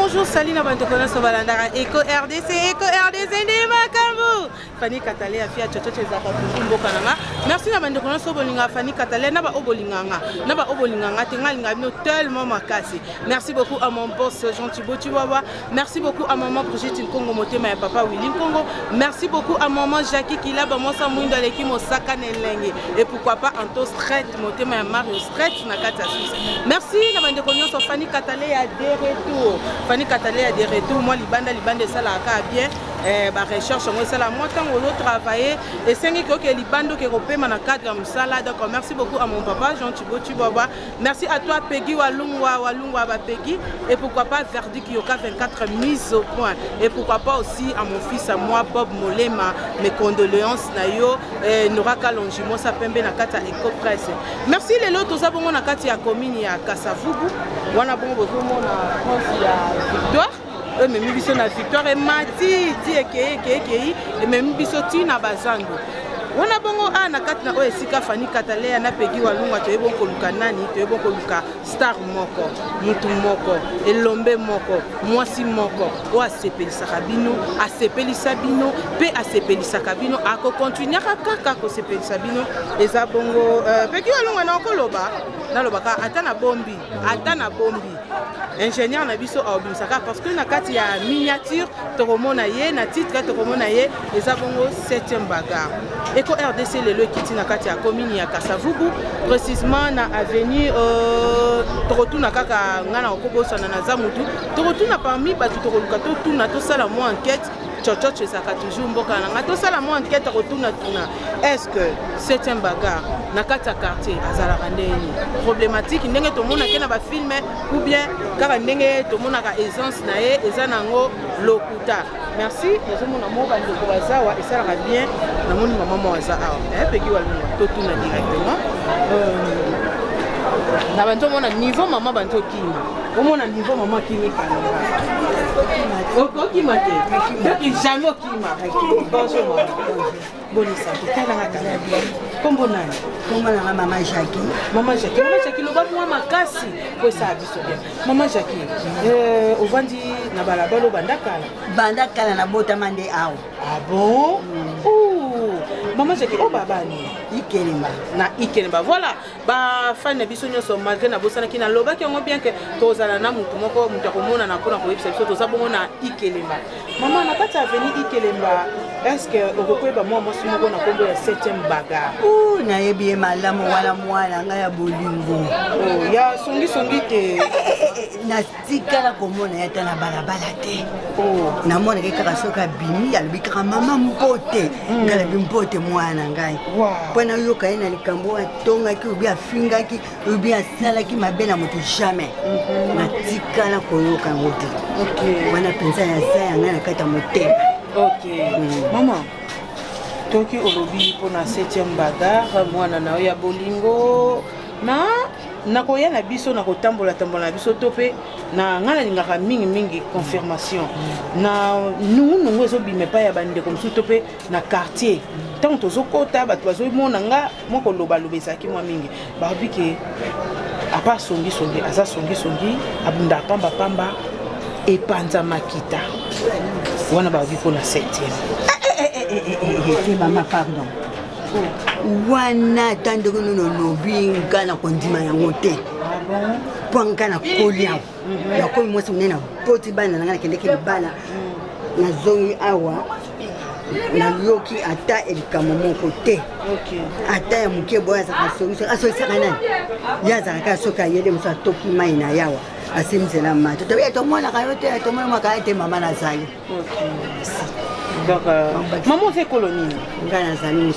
bonjour, salut na bandekona sobalandaka Eco RDC, Eco RDC ni makambu. Fanny Katale a fait à Tchocho Zaka Mboka nanga. Merci na bandekona sobolinga Fanny Katale na ba obolinganga. Na ba obolinganga tengalinga bino tellement makasi. Merci beaucoup à mon boss Jean Thibaut Chiwawa. Merci beaucoup à maman Brigitte Nkongo Motema et papa Willy Nkongo. Merci beaucoup à maman Jackie qui là ba moi sa mwindo leki mosaka nelenge. Et pourquoi pas Anto Strait Motema et Mario Strait na kata Suisse. Merci na bandekona so Fanny Katale a des retours. Fanny Katale a des retours. Moi libanda ça la ka bien. Ba recherche moi ça la moi tant on travailler et c'est que libando qui repère na cadre msala. Donc merci beaucoup à mon papa Jean Thibaut Chiwawa. Merci à toi Peggy Walungwa ba Peggy et pourquoi pas Verdi Kyoka 24 mises au point et pourquoi pas aussi à mon fils à moi Bob Molema mes condoléances na yo Nora Kalonji moi ça pembe na kata Eco Presse. Merci les lots tous abongo na kati ya commune ya Kasavubu wana bongo bozomo na France ya Victoire. Même biso na Victoire et Mati et même biso tina bazango wana bongo na kati na esika Fanny Katale na Peggy Walunga to ebon koluka nani to ebon koluka star moko mutu moko elombe moko mwasi moko o asepelisa kabino asepelisa bino pe asepelisa kabino ako continuer kaka ko sepelisa bino eza bongo Peggy Walunga na koloba na lobaka atana bombi ingénieur na biso aobimisaka parce que na kati ya miniature tokomona ye na titre tokomona ye eza bongo 7e bagarre Eco RDC le kiti na kati ya commune ya Kasavubu précisément na avenue tokotuna kaka ngana okobosana na zamutu tokotuna parmi batu tokoluka totuna tosala mo enquête Tchocho ezaka toujours mboka nanga tosala mo enquête rotuna tuna est-ce que 7e bagarre na kati ya quartier azalaka ndeni problématique ndenge tomona ke na ba film ou bien kaka ndenge tomona ka essence na ye eza nango lokuta. Merci nazomona mo bandeko bazawa esalaka bien namoni mama mwaza awa Peggy Walunga totuna directement na banto mona niveau mama banto kima omona niveau mama kimi kananga ok mate donc jamais kima bonjour maman bonne santé kalanga kala bien kombo nani kombo na mama Jackie loba moi makasi ko sa biso bien mama Jackie ovandi na balabalo bandakala na botama nde awo ah bon Maman Jackie oh babani Ikelemba voilà ba fan na biso nyoso malgré na bosana kina loba ki ngo bien que tozala na mutu moko mutu akomona na kona ko website toza bongo na Ikelemba maman na kati avenue Ikelemba est-ce que okokweba moi mosi moko na kombo ya 7e bagarre na yebi malamu wala mwana nga ya bolingo ya songi te na tikala komona yata na balabala te na mona ke kaka soka bimi ya lubika mama mpote ngala bimpote mwana ngai pona yoka ina likambo atonga ki ubi afinga ki ubi asala ki mabena moto jamais na tikala koyoka ngote wana pensa ya saya ngana kata motema maman toki olobi pona 7e bagarre mwana na ya bolingo na koya na biso na kotambola na biso tope na ngana lingaka mingi confirmation na nungu ezobime pa ya bandeko mosusu tope na quartier tant tozokota bato bazomona nga moko loba ezaki mwa mingi babi ke apa songi aza songi abunda pamba epanza makita wana babi pona 7e maman pardon wana tandoko no lobinga na kondima yango te pwanga na kolia na komi mwasi munena poti bana na kendeke bana na zongi awa na yoki ata elikamo moko te ata ya muke boya za solution saka nani ya za ka soka yele musa toki mai na yawa asimzela mato to ya to mona ka yote to mona maka ete mama na zali donc maman fait colonie ngana zali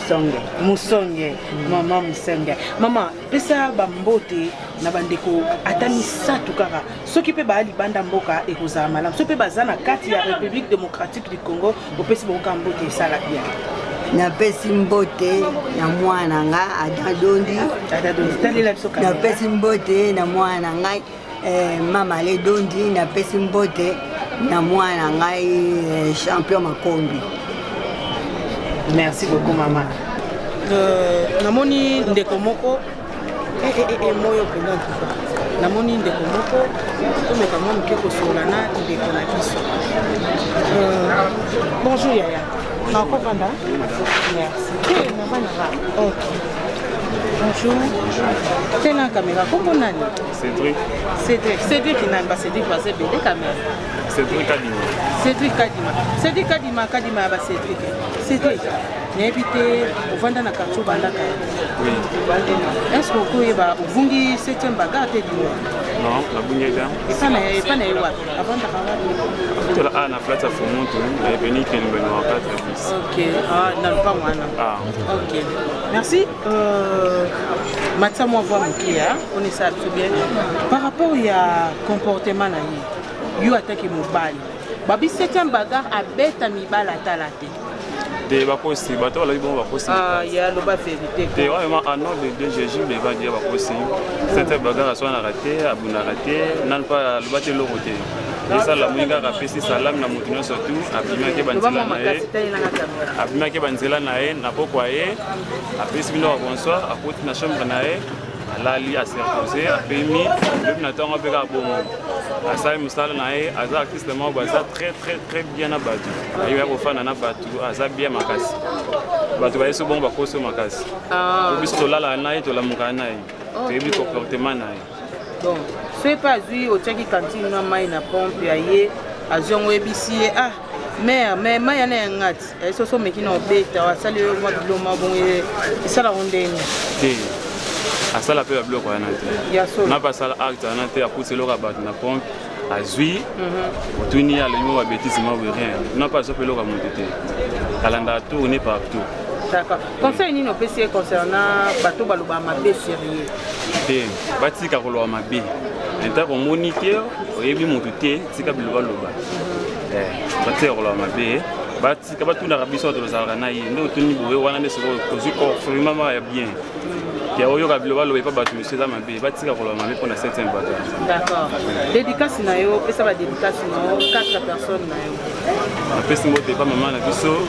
musonge mama musonge mama pesa bambote na bandeko ata misatu kaka soki pe ba libanda mboka ekozala malamu soki pe bazana kati ya République démocratique du Congo opesi boka mbote sala bien na pesi mbote na mwana nga adadondi talela biso na pesi mbote na mwana ngai mama le dondi na pesi mbote na mwana ngai champion Makombi. Merci beaucoup maman. Namoni ndeko moko moyo pena namoni ndeko moko tomeka mwa moke kosola na ndeko na biso. Bonjour Yaya. Nakopanda? Merci. Ok. Bonjour. Quelle est la caméra? Comment on a? Cédric. Cédric qui n'a pas Cédric, c'est bien des caméras. Cédric Kadima. Cédric Kadima. Cédric Kadima, Kadima ba Cédric. Cédric. N'habité au Vanda na quartier Bandaka. Oui. Est-ce que vous avez bungi 7e bagarre te di? Non, la bungi bien. Et pas na ewa. Avant de tout là na place à Fomonto, la venu qui nous en 4 bis. OK. Ah, non pas moi non. Ah. OK. Merci. Maintenant moi voir mon client, on est ça bien. Par rapport à comportement na yi. You attaque mobile. Babi 7e bagarre a bête mi bala talate. Des bakosi, bato la bon bakosi. Ah, il y a le bas vérité. Des vraiment en ordre de Jésus, les va dire bakosi. Cette bagarre soit raté, abuna raté, n'en pas le bateau le roté. Et ça la mwinga rapesi salam na mutuno surtout, abima ke banzela na e. Abima ke banzela na e, na pokwa e. Apesi bino bonsoir, apoti na chambre na e. Alali a serposé, a permis, le naton a pu avoir Asa Moussala Nae, Asa artiste mort, Asa très bien abattu. Il y a un fan à Nabatou, Asa bien Makasi. Batu va être bon, Bakoso Makasi. Au bistrot là, la Nae, de la Moukanaï. C'est le comportement Nae. Bon, c'est pas vu au Tchaki cantine, non, mais na pompe, aïe, Azion Webisi, ah. Mais il y a un gat, et ce sont mes qui n'ont pas été, ça le mois de l'homme, bon, et ça la ronde. Ça la peut la bloquer on n'a pas ça l'acte on a été à pousser le rabat na pompe à zui tout ni à le mot bêtisement ou rien n'a pas ça peut le remonter calendrier tourner partout. D'accord. Conseil ni no PC concernant bateau baloba mabe sérieux té bati ka kolo mabe nta ko moniteur oyebi motuté tika biloba loba bati ka kolo mabe bati ka batu na rabiso de za na yi ndo tuni bowe wana ne so ko zuko vraiment bien. Qui a eu le global ou pas battu monsieur Zamabé, bâtir pour le moment pour la 7e bagarre. D'accord. Dédicace nayo, et ça va dédicace nayo 4 personnes nayo. La peste mot n'est pas maman na biso,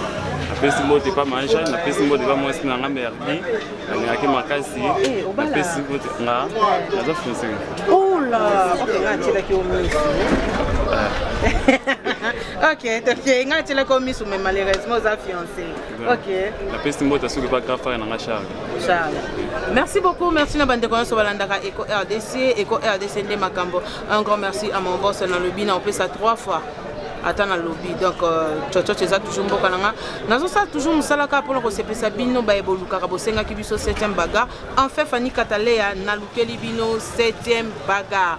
la peste mot n'est pas manger, la peste mot n'est pas moi c'est na merdi, la ki makasi, la peste mot na za foncer. Oh là, OK, ngati la ki o miss. OK, donc ngati la ko miss mais malheureusement za fiancé. OK. La peste mot est pas grave faire na charge. Merci beaucoup, merci na bande kono so balandaka Eco RDC Ndé Makambo. Un grand merci à mon boss dans le lobby, on fait ça 3 fois. Attends dans le lobby, donc Tchocho c'est toujours mboka nanga. Nazo ça toujours musalaka pour le sepesa bino ba eboluka ka bosenga ki biso 7e bagarre. En fait Fanny Katalea na lukeli bino 7e bagarre.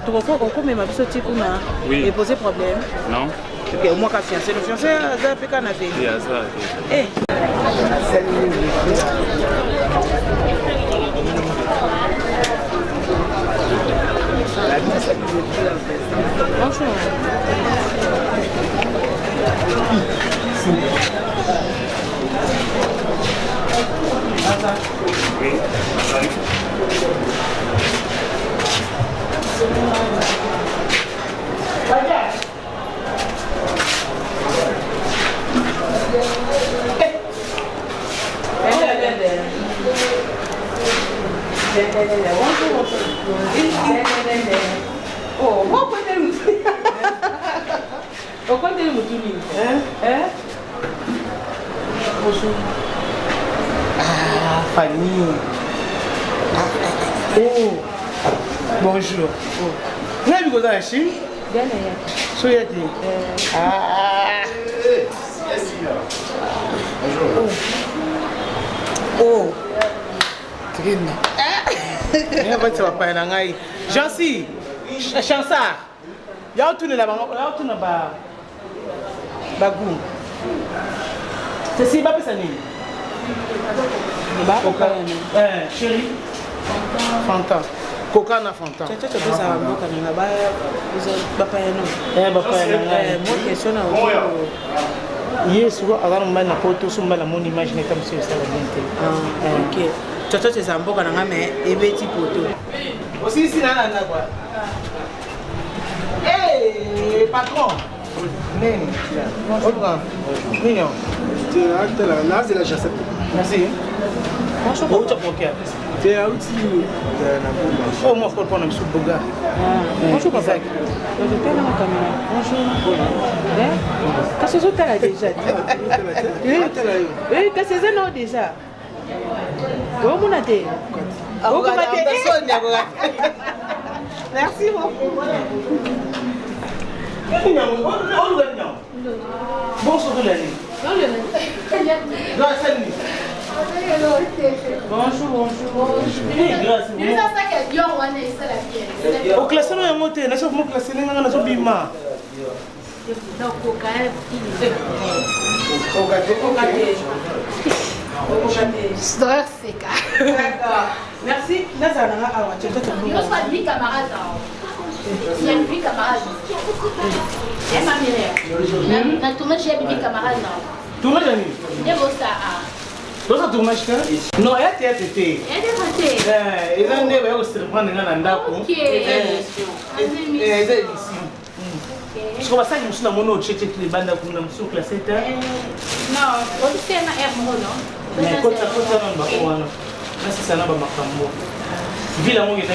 On même biso tipo na et poser problème. Non. OK, moi ka fiancé, le fiancé a fait kana fait. Il y a ça. Eh. Bonjour. Oh, moi peut-être on compte le moutini. Hein? Bonjour. Ah, Fanny. Oh. Bonjour. Oh. Vous avez vu dans la Chine? Bien, Soyez-y. Ah. Bonjour. Oh. Très bien. Tu vas pas y Jancy. Chansard. Il y a tout là-bas. Il y a tout là-bas. Bagou. C'est si bas ça n'est. Coca. Chérie. Fanta. Coca na Fanta. Tu as ça à moi quand on a vous papa non. Papa non. Moi question na. Yes, avant on m'a na photo sur ma mon image n'est comme ça ça va bien. OK. Tu as ça mboka na mais et petit photo. Aussi si na quoi. Hey, patron. Nene. Mignon. Tu as la chasse. Merci. Bonjour. C'est un outil. Oh, moi, je peux prendre un sou de boga. Bonjour, papa. Je t'aime dans la caméra. Bonjour. Qu'est-ce que tu as déjà dit? Oui, qu'est-ce que tu as déjà? Comment on a dit? Merci beaucoup. Bonjour, Lani. Bonjour. Au classement, il y a un mot, il y a un mot classé, il y a un bima. Merci. Il y a une camarade. Il y a une camarade. Il y a ma mère. La tournage, il y a une camarade. Tournage, Annie. Il y a vos Toi, ça tournage, non, il y a théâtre. Il y a des ratés. Il y a un débat aussi, il y a un débat. Ok. Je crois que ça, je me suis dit que je les bandes pour nous sur classe. Non, on fait un air non? Mais quand ça fait ça, on va c'est ça, on va Ville à moi, il y a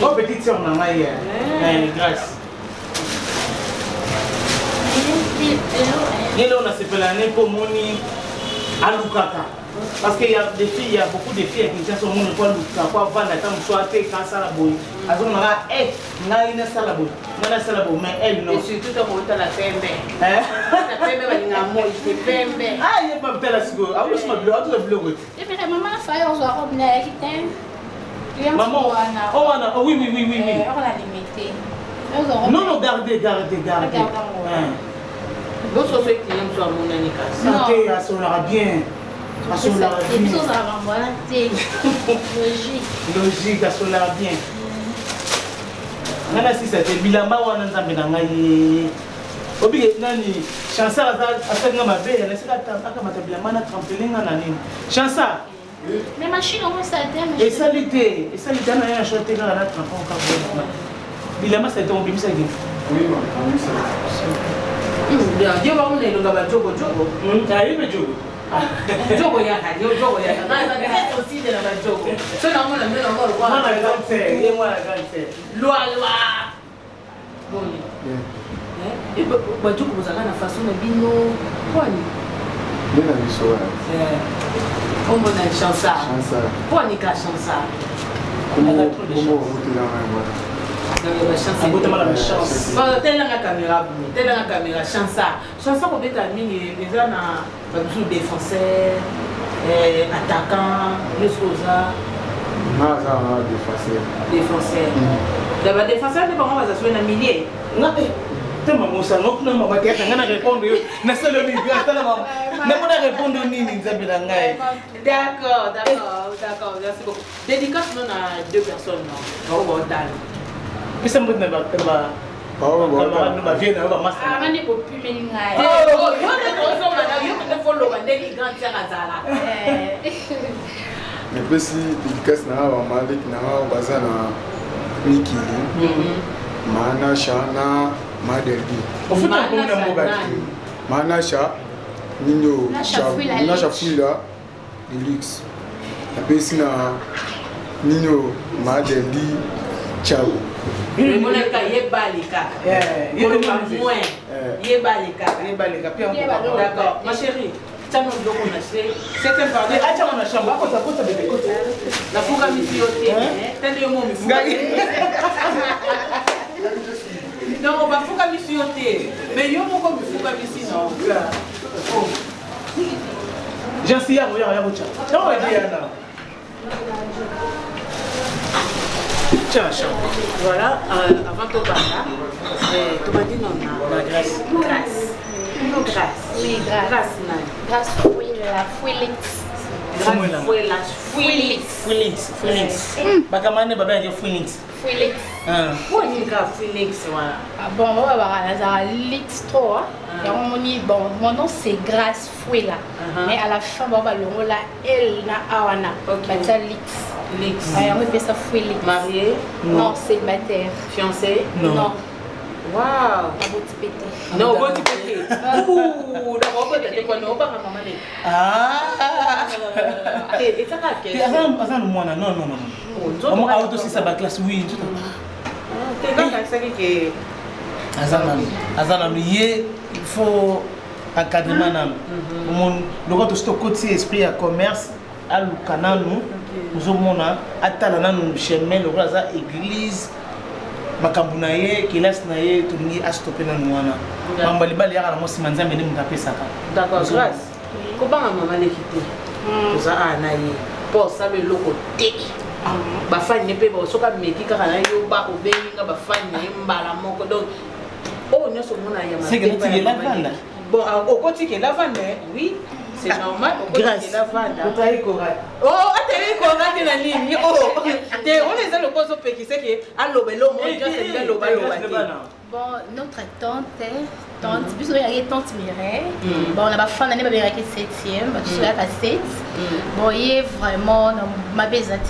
oh, petite soeur, on a grâce. Et là, on a ce l'année pour Moni à Lukaka. Parce qu'il y a des filles, il y a beaucoup de filles qui sont mon école Lukaka. Pour vendre la temps, soit fait quand ça la bouille. À ce moment-là, elle n'a une salabo. Mais elle non. Et surtout, quand on a la PMB. La PMB, il y a un mot, il PMB. Ah, il n'y a pas de la seconde. Ah, oui, je m'appelle, tu l'as bleu. Et puis, maman, il faut avoir un maman, oh oui. On l'a limité. Non, gardez. Vous savez que nous sommes mon amical. Santé, ça sonnera bien. Ça sonnera bien. Logique, ça sonnera bien. Nana si c'était bilamba wana nzambe na ngai. Obi nani chansa asenga mabe na sika akamata bilamba na trampoline na nini. Chansa. Mais machine on ça tellement. Et salité na ya choté na trampoline ka bon. Bilamba ça tombe bimisa gi. Oui ma, Dieu va me le gaba jogo. T'arrives jogo. Jogo ya jogo ya. Na aussi de la jogo. So na mo na me na mo kwa. Moi la grande et moi la grande. Loi. Bon. Et ba jogo bozaka na façon na bino. Kwani? Bina biso. Como na chansa. Kwani ka chansa? Como utila mwana. La chance. Telle caméra, chanson qu'on peut terminer déjà dans le défenseur, attaquant, les choses. Défenseur. D'abord défenseur, c'est comment on va s'assurer un millier. Non, tu m'as montré non, tu m'as dit que tu as répondu. Na seule minute, tu as pas répondu ni Isabelle Ngai. D'accord. Merci beaucoup. Dédicace non à deux personnes non. Au total. Qu'est-ce que tu as Nepesi dédicace na Malik na bazana Mikili. Mana Shana Madelgi. Mana Sha Nino Shafuila Deluxe. Nepesi na Nino Madelgi Ciao. Le monaka yebalika. D'accord. Ma chérie, tu as mon bloc on a fait. C'est un pardon. Ah, tu as mon chambre. Pourquoi ça de côté? La fuga mi fioté. T'as le mot mi fuga. Non, on va fuga mi fioté. Mais yo mon comme fuga mi sinon. J'en suis à regarder. Non, tiens, voilà, avant de parler, tu m'as dit non, la grâce. Oui, grâce. Grâce, oui, la Phoenix. Bakamane baba ya Phoenix. Pour une Phoenix, voilà. Bon, on va voir la Lix 3. Bon, mon nom c'est Grâce Fouela. Mais à la fin, on va le là, elle na awana. C'est Lix. On va ça Fouela. Marié? Non, célibataire. Fiancé? Non. Waouh. Baboti pété. Non, boti pété. Ouh, d'abord peut-être quoi non pas maman né. Et ça va quel? Azan le mois non. Comment auto si ça ba classe oui tout. T'es pas ça que Azan il faut encadrement nan. Le quand tu côté esprit à commerce à Lucana nous omona atala nanu chemin le raza église makambo na ye kelasi na ye tolingi astope nanu wana mambo libali yaka na mosi manzambe nde moto apesaka. D'accord, grâce. Kobanga mama lekite oza ana ye mpo osala eloko te bafani mpe soka meki kaka na yo ba obenginga bafani na ye mbala moko donc oyo nyonso omona ya bon okotiki elavanda oui. C'est normal, grâce. Oh, attends, comment tu l'as dit? Oh, on les a le poste au qui c'est que à l'obélo, moi, c'est l'obélo. Bon, notre tante, plus ou moins tante Mireille. Bon, on a pas fan d'année, mais avec 7e, tu sais à 7. Bon, il est vraiment ma baisette.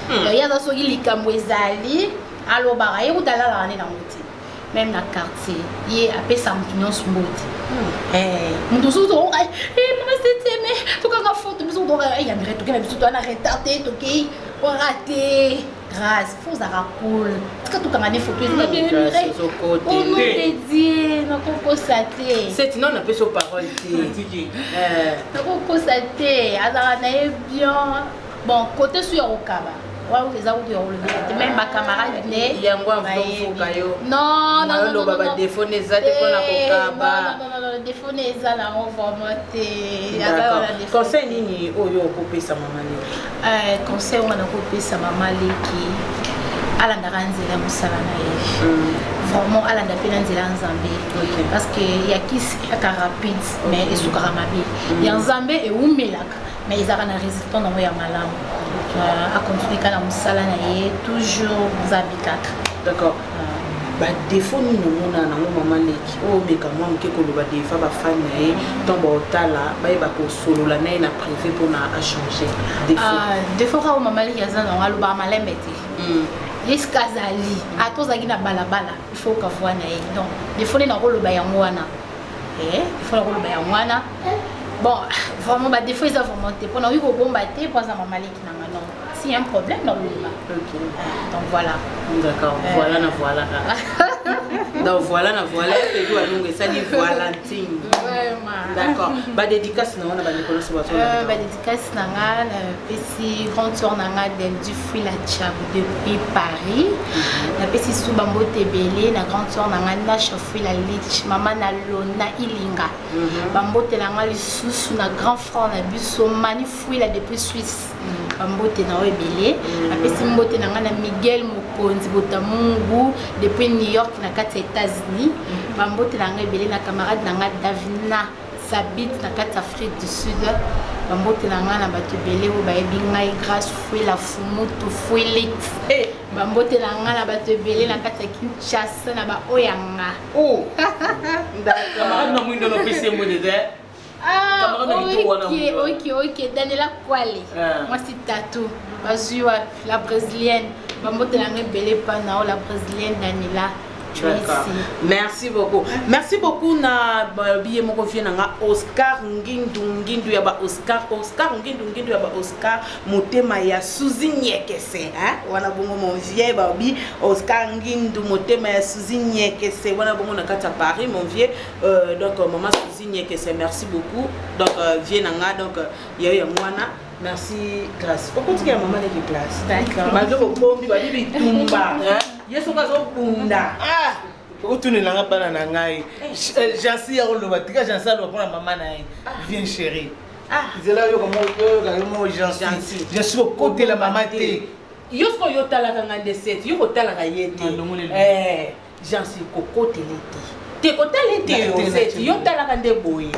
Il y a dans ce lit Kamwezali, à l'obara, ou dans la année dans le même dans le quartier, il est appelé Sampignon Smooth. Mon dosso, maman, c'était mais tout comme la faute, mais on il y a une retour, mais tout on a retardé, ok, on a raté. Grâce, faut ça racoule. Quand tout comme on est photo, il est bien on nous dédié, on peut constater. C'est non, on a pas sur parole. On peut constater, alors on est bien. Bon, côté sur au Kaba. Même ma camarade il y a un non le défaut n'est pas là on va monter conseil nini oyo okopé sa maman conseil on a kopé sa maman leki ala ndaranzela musala na ye vraiment ala ndapena nzela nzambe parce que ya kisi ya rapide mais esukara mabe ya nzambe e umelaka mais ils ont un résultat dans ya malamu à continuer à musala na ye toujours zabikaka. D'accord. Ba défaut ni no na maman leki o meka mwa mke ko ba defa ba fan na ye tomba otala ba ba ko solo la na na privé pour na a changer défaut ka o maman leki azana ngalo ba malembe te yeskazali atozaki na balabala il faut ka voir na ye donc défaut na ko lo ba yango wana il faut na ko lo ba yango wana. Bon, vraiment, bah, des fois, ils ont remonté. Pendant que vous combattez, pour ça, maman, non. S'il y a un problème, non, donc voilà. D'accord, voilà. Donc voilà, et vous allez ça dit Valentine. D'accord. Bah dédicace non, on a dédicace dédicace nanga, petit grande soeur nanga du fruit la chab depuis Paris. La petit sous bambo tebele, la grande soeur nanga na fruit la lich, maman na lona ilinga. Bambo telanga li sous na grand frère na biso mani fruit la depuis Suisse. Bambo te na ebele. La petit mbote nanga na Miguel Mokonzi botamungu depuis New York na kati États-Unis. Bambo te nanga ebele na camarade nanga Davina s'habite dans l'Afrique du Sud. Bambo te nanga na bato ebele o ba ebinga grâce fouet la fumutu fouet lit. Bambo te nanga na bato ebele na kati Kinshasa na ba oyanga. Oh. Camarade na mwindo no pese mo de ok, Daniela Kwale. Moi c'est Tatou. Bazua, la brésilienne. Bambo te nanga ebele pana la brésilienne Daniela. Merci beaucoup. Merci beaucoup na billet moko vie na Oscar Ngindu ya ba Oscar Ngindu ya ba Oscar motema ya Suzy Nyekese wana bongo mon vieux babi Oscar Ngindu motema ya Suzy Nyekese wana bongo na kata Paris mon vieux donc maman Suzy Nyekese merci beaucoup donc vie na donc ya mwana. Merci, grâce. Pourquoi tu as maman de classe? D'accord. Malgré au pombi, va dire tumba. Yes, on va se bunda. Où tu n'es pas dans la ngai. J'en sais à le batika, j'en sais à le prendre maman naï. Viens chérie. C'est là où comment j'en suis au côté la maman té. Yo ce que yo tala kanga de set, yo tala ka yete. J'en suis au côté l'été. Te côté l'été yo set, yo tala kande boy.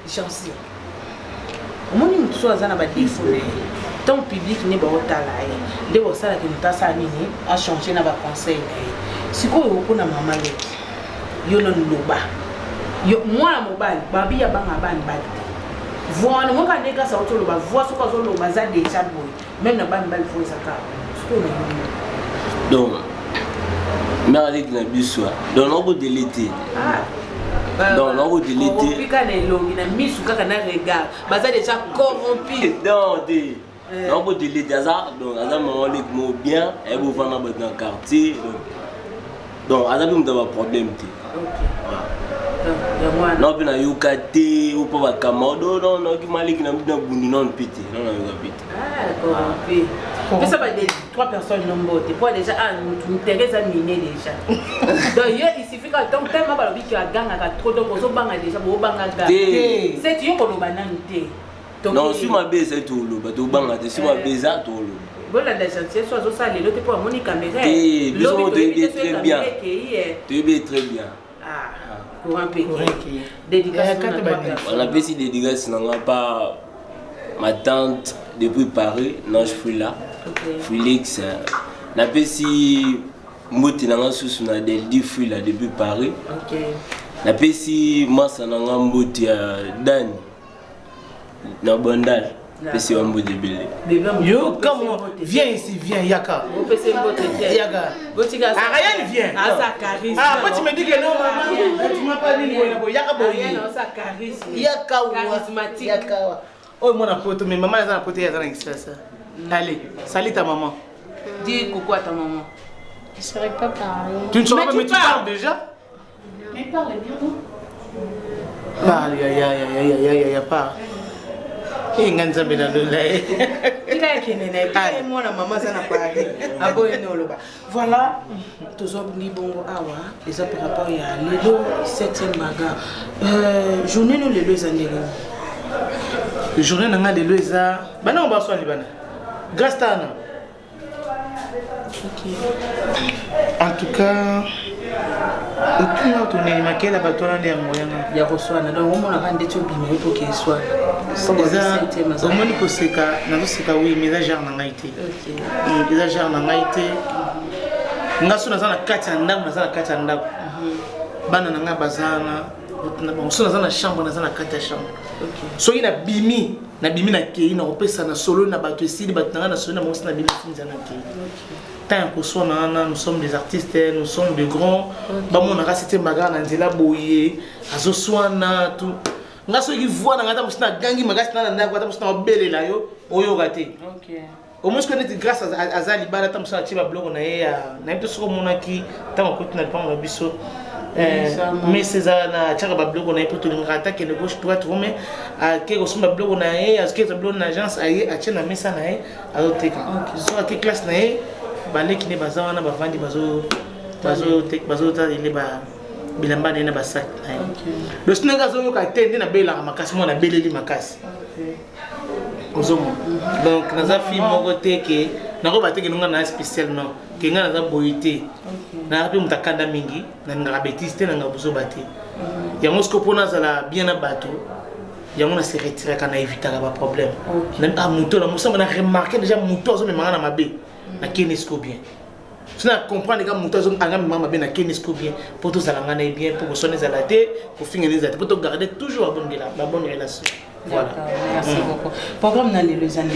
J'en suis. Omoni mutu so azana ba défaut ton public ne ba otala ye de bo sala ki mutasa nini a changer na ba conseil sikoyo ko na mama leki yo no loba yo mwana mobali babi ya banga bani bali voix mo ka ndeka sa otolo ba voix so ka zo loba za déjà boy même na bani bali voix saka sikoyo donc Mais avec la bisou, donc on peut déléter. Donc on peut déléter. Déjà corrompu. On peut déléter ça. Donc on a bien et vous vendez dans le quartier. Donc on a un problème. Non, bien eu caté ou pas camado, non, qui m'a dit qu'il n'a pas de non pité, non, corrompu. Mais ça va des 3 personnes non bottes. Pour déjà, nous intéresse à miner déjà. D'ailleurs, il suffit que tant tellement par le tu as gagné à trop donc on banga déjà pour banga. C'est tu pour le bananité. Non, si ma baisse est tout le bateau banga, si ma baisse est tout le. Voilà la gentillesse soit au salé, l'autre pour mon caméra. L'autre tu es très bien. Tu es très bien. Corrompu. Dédicace. On a fait si dédicace n'a pas ma tante depuis Paris, non je suis là. Félix, on a fait si Mouti n'a sous na Deldi fui là depuis Paris. On a fait si Massa n'a Mouti Dan na Bandal. C'est un mot de bébé. Yo, comment viens ici, viens, Yaka. Yaka. Ariane, viens. Ah, ça charisme. Ah, pourquoi tu me dis que non, maman? Tu m'as pas dit que Yaka Boyi. Ariane, ça charisme. Yaka, charismatique. Yaka. Oh, mon apôtre, mais maman, elle a un pote, elle a un express. Allez, salut ta maman. Dis coucou à ta maman. Je ne saurais pas parler. Tu ne saurais pas, mais tu parles déjà? Mais parle bien, non? Parle, ya, parle. Et Nganzambe dans le lait. Il a été né. Moi, la maman, ça n'a pas arrivé. Voilà. Tous les bons awa. Et ça par rapport à l'élo 7e maga. Journée nous les deux années. Journée nous les deux ans. Ben non, on va soigner ben. Grâce à nous. En tout cas. Aucune autre n'est maquée la bâtonne de moyen. Il y a reçu un donc on a rendu tout bien pour qu'il soit. Au moins il faut se cas, nous se cas oui mais là j'ai en Haïti. OK. Déjà j'ai en Haïti. Ngaso na sana kati ndabu na sana kati ndabu. Bana na ngabazana. On se na chambre na sana kati chambre. OK. So ina bimi na kei na opesa na solo na bato esili bato na solo na mo na bimi finza na kei. Tant que nous sommes des artistes, nous sommes des grands. Bamon a racheté Maga Nandela Boye, Azoswana, tout. Nous avons vu voir dans la gangi Magas dans la belle là yo, oyo gâté. OK. Au moins que grâce à Zalibala, tam sa tiba blog na ya, na tout ce qu'on a qui, tant que tu n'as pas un biseau. Mais c'est ça na tchaka blog na pour tout le rata que le gauche droite mais à que on a blog na ya, à ce que le blog agence aye a tchena mesa na ya, à l'autre so à quelle classe na ya. Bale qui ne baza wana bavandi bazo ta ile ba bilamba na basak. Le snaga zo yoka tende na bela makasi mo na beleli makasi. Ozomo. Donc naza fi moko te ke na ko bateke nunga na spécial non ke nga naza boyité. Na rapi mutakanda mingi na nga betiste na nga buzo bate. Ya mosko pona zala bien na bato. Ya mona se retirer kana éviter ba problème. Na muto na musa na remarquer déjà muto zo me manga na mabe. Na Kenisco bien. Si on comprend les gars, moutons à maman bien na Kenisco bien pour tous à la bien pour sonner à la tête pour finir les pour te garder toujours la bonne relation. Voilà. Merci beaucoup. Programme dans les années.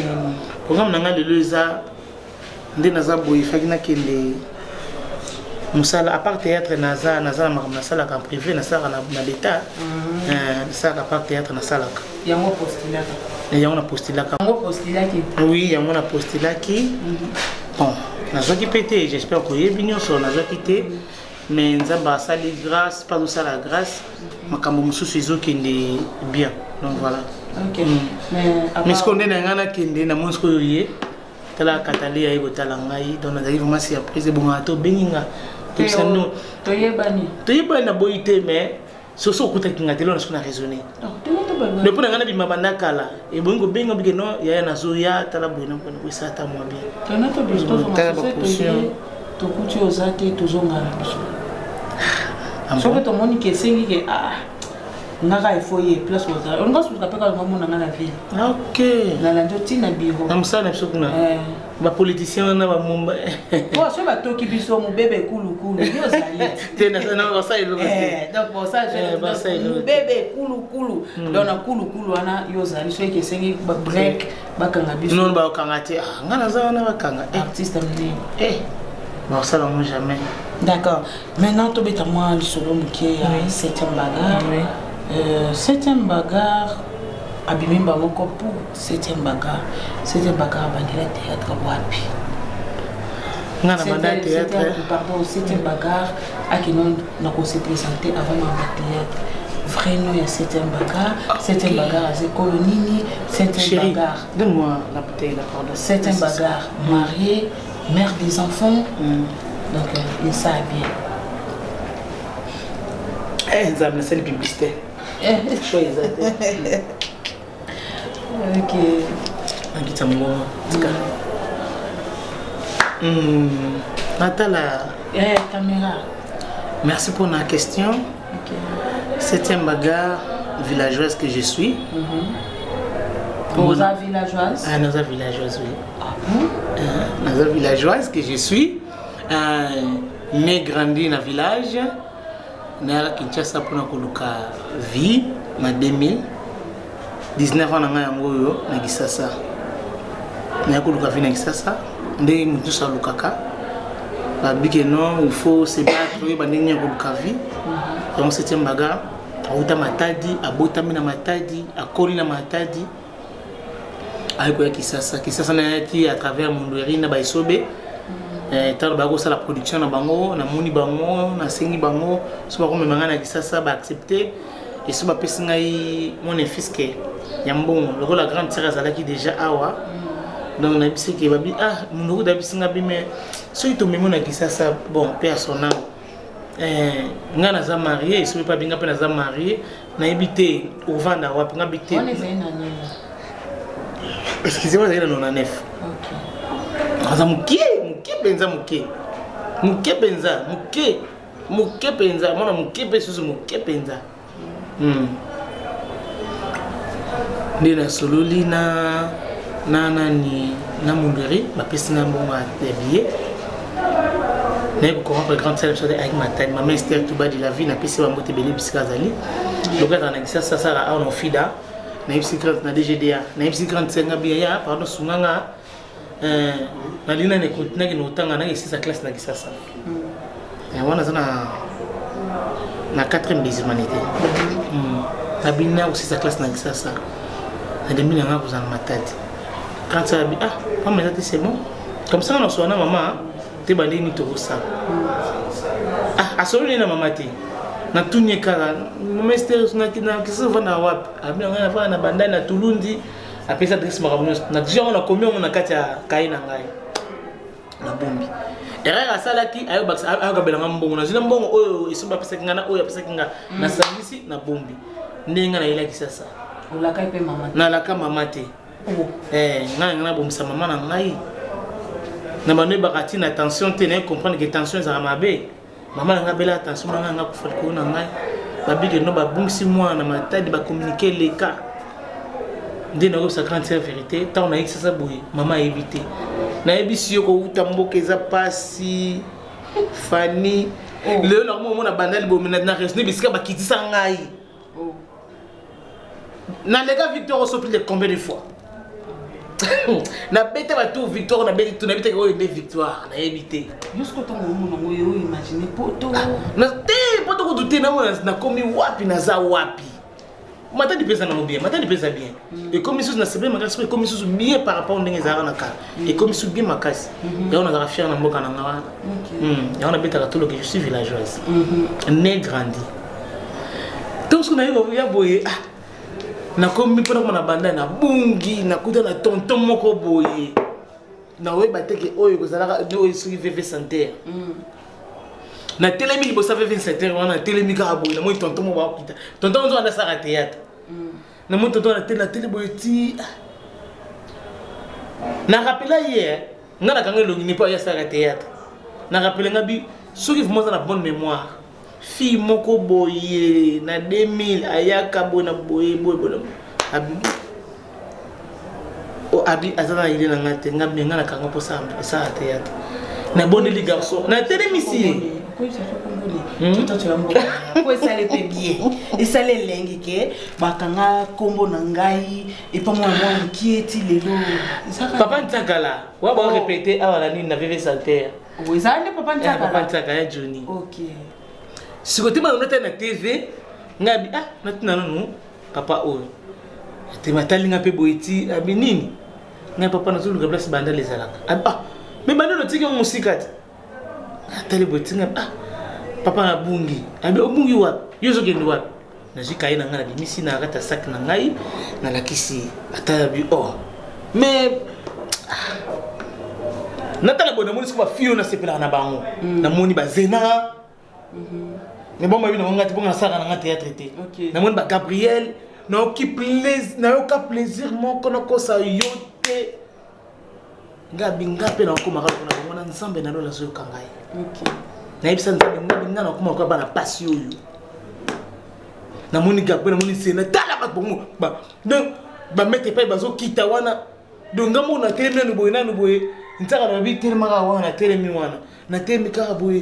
Programme dans les leza ndé naza boy fakina kende musala à part théâtre naza na sala en privé na sala na l'état ça à part théâtre na sala yango postulaka yango na postulaka yango postulaki oui yango na postulaki bon nazo ki pété j'espère que yebi nyonso nazo quitté mais nzamba sali grâce pas ça la grâce makambo mususu ezokende bien donc voilà. OK. Mais ce qu'on est dans ngana kende na monsko yoye tala katali ya ekotala ngai donc nazali vraiment surprise bon ato beninga to sano toyebani na boyité mais soso okuta kinga telo na sona raisonner le pour ngana bima bandakala e bongo benga bigeno ya na zoya tala boyina ko na sata mo bien tona to bisto to kuti ozate to zonga biso so que to moni ke sengi ke naka ifoye place oza on va se rappeler quand on a la ville. OK. Na la njoti na biro. Comme ça na sokuna. Ba politicien na ba mumba. Bon, so ba toki biso mo bébé kulu yo zali. Tena na ba sa ilo. Donc pour ça je bébé kulu. Donc na kulu ana yo zali so ke sengi ba break ba kanga biso. Non ba kanga te. Ngana za na ba kanga. Artiste amni. bon ça non jamais. D'accord. Maintenant tu bêta moi le solo qui est 7e bagarre. 7e bagarre abimimba moko pour 7e bagarre. 7e bagarre bandela théâtre wapi. Ngana banda théâtre. Pardon, 7e bagarre à qui non n'a se présenter avant ma théâtre. Vraiment il y a 7e bagarre. 7e bagarre c'est colonini. 7e bagarre. Donne-moi la bouteille là pardon. 7e bagarre mariée, mère des enfants. Donc il ça bien. Ça me c'est une publicité. Choisis. Ok. Natala. Caméra. Merci pour la question. Ok. 7e bagarre villageoise que je suis. Nosa villageoise. Ah, Nosa villageoise, oui. Ah bon? Nosa villageoise que je suis. Né grandi dans le village. Nala Kinshasa pour na koluka vie na 2000 19 ans na yango yo na Kisasa na koluka vie na Kisasa ndenge mutu sa lukaka ba bike non il faut se battre ba ndenge koluka vie donc 7e bagarre auta matadi abota mina matadi akoli na matadi ayiko ya Kisasa na yati à travers Mondweri na Baisobe. Tant que ça la production na bango na moni bango na sengi bango so ba ko memanga na Kisasa ba accepter et so ba pesinga yi mon fils que yambon le la grande sœur azalaki déjà awa donc na bise ke babi munoko da bisinga bi mais so ito memo na Kisasa bon père son âme ngana za marié so pas binga pe na za marié na ebité au vanda wa pinga bité on est na nini excusez-moi ça est dans 99 OK aza mukie penza muke penza mona muke pe susu muke penza ndina sololi na nani na Mondweri ba pesina mbongo ya billet na ko comprendre grande salle avec ma taille ma mère Esther Touba de la vie na pesi ba mbote belé bisika zali lokata na Kisasa sara a on fida na ipsikrant na DGDA na ipsikrant senga biya pardon sunganga na lina ne continue ki notanga na isi sa classe na Kisasa. Wana zana na 4e des humanités. Na bina aussi sa classe na Kisasa. Na demi na ngako za matati. Quand ça bi maman ça c'est bon. Comme ça on soit na maman te bandi ni to ça. Asolo na maman te. Na tunye kala maman Esther na Kisasa vana wapi. Abi na va na banda na Tulundi. Apesa adresse marabunos na déjà on a commis on a katia kaina ngai na bombi erreur asalaki ayo baksa ayo kabelanga mbongo na zina mbongo oyo isumba pesa kingana oyo pesa kinga na service na bombi ndinga na ila Kisasa ulaka ipe mama na laka mama te ngana bomisa mama na ngai na banu bakati na tension te na comprendre que tension za mabe mama nga bela attention nga ko fal ko na ngai babige no ba bungsi moi na matadi ba communiquer les cas ndina ko sa grande vérité tant on a Kisasa boye maman éviter na ebisi yo ko utamboka eza pasi Fanny le normalement na bandali bo na resne bisika bakitisa ngai na les gars Victor so plus de combien de fois na bête ba tout Victor na bête tout na bête ko une victoire na éviter jusqu'au temps où on yo imaginer poto na te poto ko douter na komi wapi na za wapi Mata di pesa na bien, mata di pesa bien. Et comme ils sont na sebe makasi, comme ils sont bien par rapport au ndenge zara na ka. Et comme ils sont bien makasi. Et on a la fière na mboka na ngawa. Et on a beta tout que je suis villageoise. Né grandi. Donc ce qu'on a eu ya boye na komi pona na banda na bungi na kuta na tonton moko boye. Na we bateke oyo ko zala no su VV santé. Na telemi libosa VV santé wana telemi ka boye na mo tonton mo ba kita. Tonton zo ana sara théâtre. Na mo tonton na télé boye ti. Na rappela hier, ngana kanga longi pas ya sara théâtre. Na rappela ngabi soki vraiment na bonne mémoire. Fille moko boye na 2000 ayaka bona boye abi o abi azana ile na ngate ngabi ngana kanga po sa théâtre. Na bonne les garçons na télémisi. Quoi ça les fait bien et ça les lengi ke bakanga kombo na ngai et pas moi qui est-il lelo papa ntakala wa ba répéter awala nini na VV santé Oui, ça n'est pas Papa Ntaka ya Johnny. OK. Si côté ma nota na TV, ngabi natina non papa o. Te matali ngape boiti abi nini? Nga papa na tulu ka place banda les alaka. Mais banda no tiki musika. Atali boiti nga papa na bungi. Abi obungi wapi? Yozo kendi wapi? Na jikaye na ngana bimisi na kata sak na ngai na lakisi atabi mais natala bona moni sikuba fio na sepela na bango na moni bazena mais bon mabi na ngati bonga saka na ngati théâtre té na moni ba Gabriel na oki plaisir na oka plaisir moko na kosa yote ngabi ngape na okoma ka na bonga nzambe na lola zo kangai na ibisa nzambe ngabi ngana okoma ka bana pasi oyo na moni Gabriel na moni sena tala ba bongo ba mette pa bazo kita wana donc ngamo na tele no boy na no boy ntaka na bi tele maka wana tele mi wana na tele mi kaka boy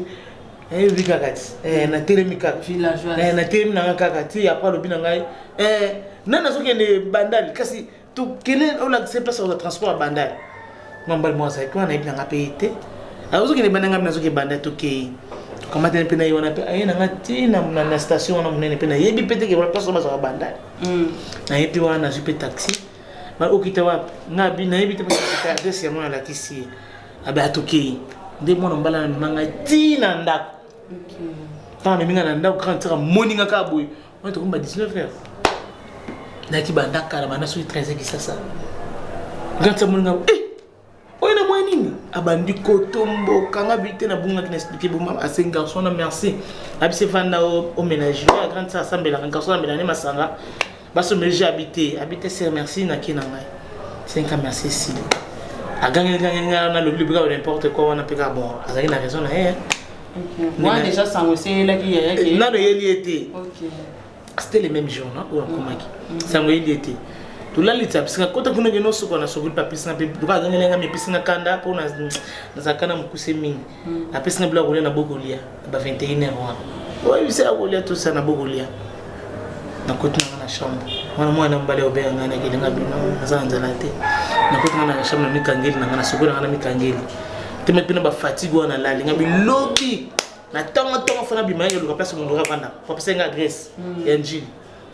vikakati na tele mi kaka villageois na tele mi na kaka ti apa lo bi na ngai nana soki ne bandali kasi to kele ola se place au transport bandali ngambal mo sa kwa na bi na ngapeite azo ki ne bandanga na soki bandali to ke comment on peut na yona pe ayena ngati na station wana munene pe na yebi pete ke wala place ba bandali na yebi wana na jupe taxi ma okita wapi ngabi na yebi te pa ka adresse ya mwana la kisi abe atoki nde mwana mbala na manga tina ndako ta me minga na ndako quand tu moninga ka boy on te komba 19h na ki bandaka na bana so 13h ki sasa quand tu moninga oyena mwa nini abandi kotombo kanga bité na bunga ki na expliquer bon à 5 garçons na merci abi se fanda au ménage à grande ça assemblée la garçon na melane masanga baso ménage habité c'est merci na ki na ngai 5 ans merci si a gagné na le plus n'importe quoi on a peka bon azaki na raison na moi déjà sans aussi là qui est na yeli était OK c'était les mêmes jours non ou komaki sans yeli était tout là litsa parce que quand on a gagné soko na soko papi na pe doka gagné nga me pisina kanda pour na zakana mukuse mingi a pisina bla kolia na bokolia ba 21h ouais c'est à kolia tout ça na bokolia na côté na chambre mwana mbale obea ngana kilinga bino zanza late na côté na chambre na mikangeli na soko na mikangeli teme pina ba fatigue wana lali ngabi lobi na tonga fana bima yelo ka place mundu ka vanda ko pesa nga adresse ya njili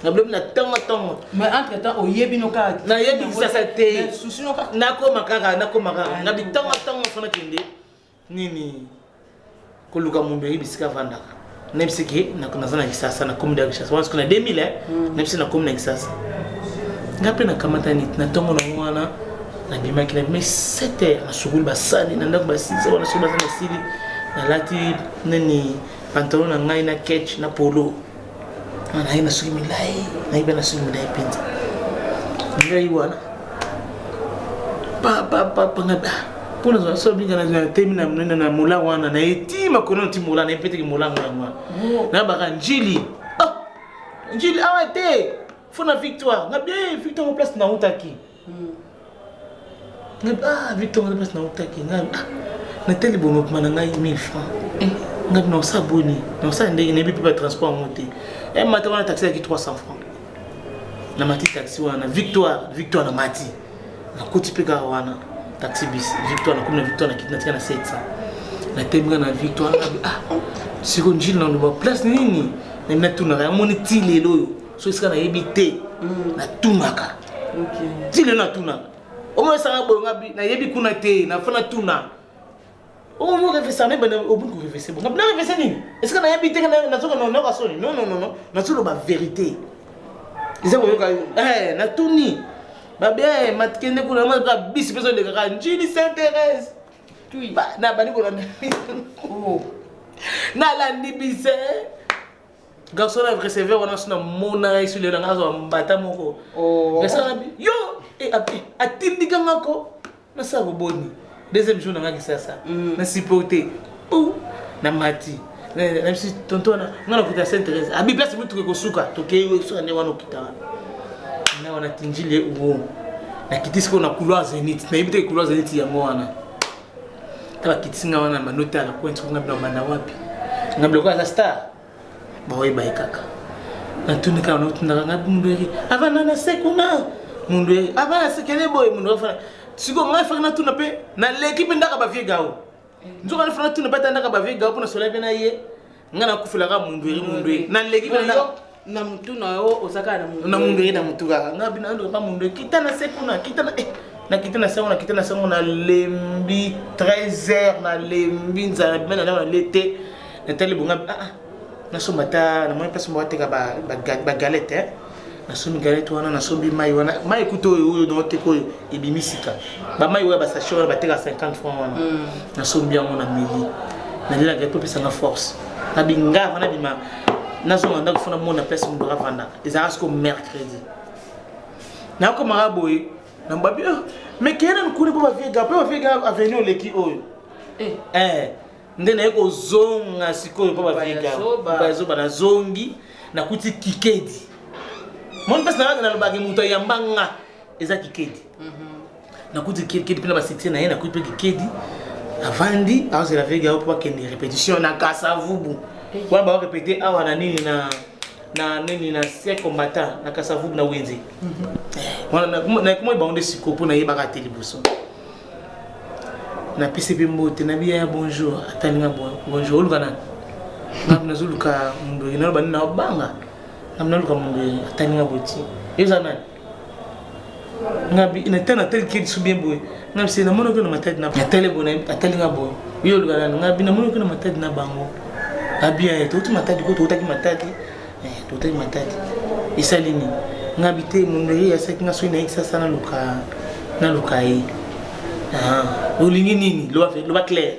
ngabi na tonga mais entre temps oyebi no ka na yebi sasa te susu no ka nakoma kaka ngabi tonga fana kende nini koluka mundu yebisika vanda nebisiki na kuna zana kisasa na komida kisasa once kuna 2000 nebisi na komina kisasa ngapi na kamata ni na tongo na mwana na bima kina mais 7h na shuguli basani na ndako basi wana shuguli basani sili na lati nini pantalon na ngai na catch na polo na ina sugi milai na iba na sugi milai pinza ngai wana pa ngaba pona zo so binga na termina na mula wana na etima kono ti mula na pete ki mula ngwa na baka njili njili awate fona victoire na bien victoire en place na utaki victoire en place na utaki na tele bomo kuma na 1000 francs ngabi na sa boni na sa ndenge ne bi pa transport monter mata wana taxi ki 300 francs na mati taxi wana victoire na mati na koti peka wana taxi bis victoire na comme victoire na kitna na 700 na temga na victoire siko njili na ndo place nini na mina tuna ya moni tile loyo so isika na yebite na tunaka OK tile na tuna o mo sanga bo ngabi na yebi kuna te na fana tuna o mo refesa me bana o bunku refesa bo ngabna refesa nini isika na yebite na soka na ka soni non na tsulo ba vérité isa ko yoka na tuni babé matkende kuna ma bis besoin de ka njili s'intéresse oui na bani ko na na la nibise garçon a recevé on a mona sur le ngazo mbata moko garçon yo atindi ngako na sa boni deuxième jour na sasa na supporter na mati na si tontona ngana kuta Sainte-Thérèse abi place mutu ko suka to ke so ne wana kita na wana tinjile uwo na kitisiko na couloir Zénith na ibite couloir Zénith ya mwana taba kitisinga wana manota la point ko ngabna bana wapi ngablo kwa star bawe baikaka na tunika na tunda ngabi mundu avana na sekuna mundu avana sekele boy mundu afana siko ngai fa na tuna pe na l'équipe ndaka ba vie gao nzoka na fana tuna bata ndaka ba vega pour na soleil bena ye ngana kufilaka mundu na legi na mutu na yo osaka na mundu na mutu ka ngabi na ndo pa mundu kitana sekuna kitana na kitana sango na lembi 13h na lembi nzana bena na lete na tele bunga na so mata na moi pesa mo teka ba galette na so mi galette wana na so bi mai wana mai kuto yo do te ko ibimisika ba mai wa ba sachon ba teka 50 francs wana na so bi yango na mili na dila gato pesa na force na binga wana bima na so nganda kufuna mona pesa mo ravanda ezara sko mercredi na ko maraboy na mbabi mais kena nkuni ba vega avenue leki oyo ndena yeko zonga sikoyo pa bavega bazo bana zongi na kuti kikedi mon pesa na lobage muto yambanga eza kikedi na kuti kikedi pina ba siti na yena kuti kikedi avandi azo la vega opo ba kende répétition na Kasavubu kwa ba répéter awa na nini na nini na c'est combattant na Kasavubu na wenze wana na kuma ba onde sikopo na yeba ka telibuso na PCB mbote na biya bonjour atalinga bonjour lukana na zuluka mundu ina bani na banga na luka mundu atalinga boti eza nani ngabi ina tana tel kid su bien boy ngabi se na mono ko na matadi na tele bona atalinga boy yo lukana ngabi na mono ko na matadi na bango abiya to tu matadi ko to taki matadi to taki matadi isalini ngabi te mundu ya sekinga so ina ikisa sana na luka yi olingi nini lo ba clair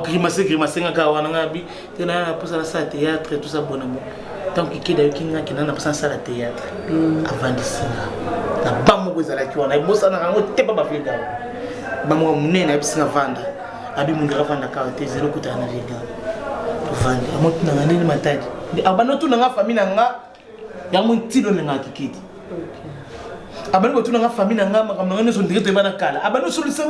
grimacer nga wana ngabi tena posa sa théâtre tout ça bonamo tant que kida yokinga kina na posa sa la théâtre avant de singa na bamu kwezala kiwana ibosa na ngo tepa ba vega bamu munene abisinga vanda abi mungira vanda ka te zero kutana na vega vanda amotu na nini matadi abanotu na nga famille nga ya montilo nga kikiti abani ko tuna nga famille nga makamanga ne so ndike bana kala abani solution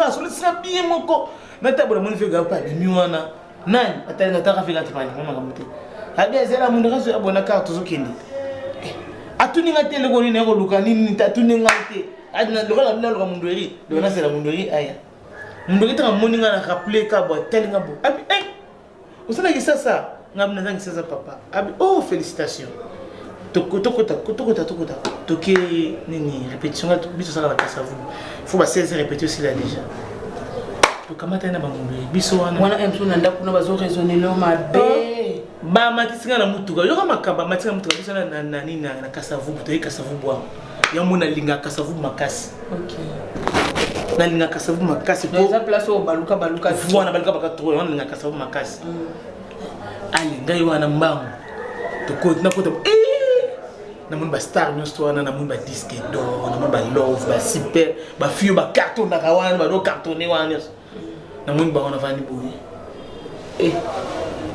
bien moko na tabula mon fega pa bimi wana nani atanga taka fega tipani mama kamuti abi ezela mundu kaso abona ka tozo kindi atuni nga tele ko ni ne ko luka nini tatuni nga te adina lokola ndalo ka mundu eri do na sela mundu eri aya mundu kitanga moni nga na rappeler ka bo tele nga bo abi usana kisasa ngabna zangi sasa papa abi félicitations toke nini répétition biso sala bakasa vous faut ba 16 répéter aussi là déjà to kamata na bamundu biso wana emso na ndako na bazo raisonner lo mabe ba matisinga na mutuka yo kama kamba matinga mutuka biso na nini na kasa vous to kasa vous bwa ya mona linga kasa vous makasi na linga kasa vous makasi pour eza place au baluka wana baluka bakatro wana linga kasa vous makasi ali ngai wana mbangu to ko na ko na mun ba star news to na mun ba disque d'or na mun ba love ba super ba fio ba carton na kawana ba do cartonné wana na mun ba ona vani boye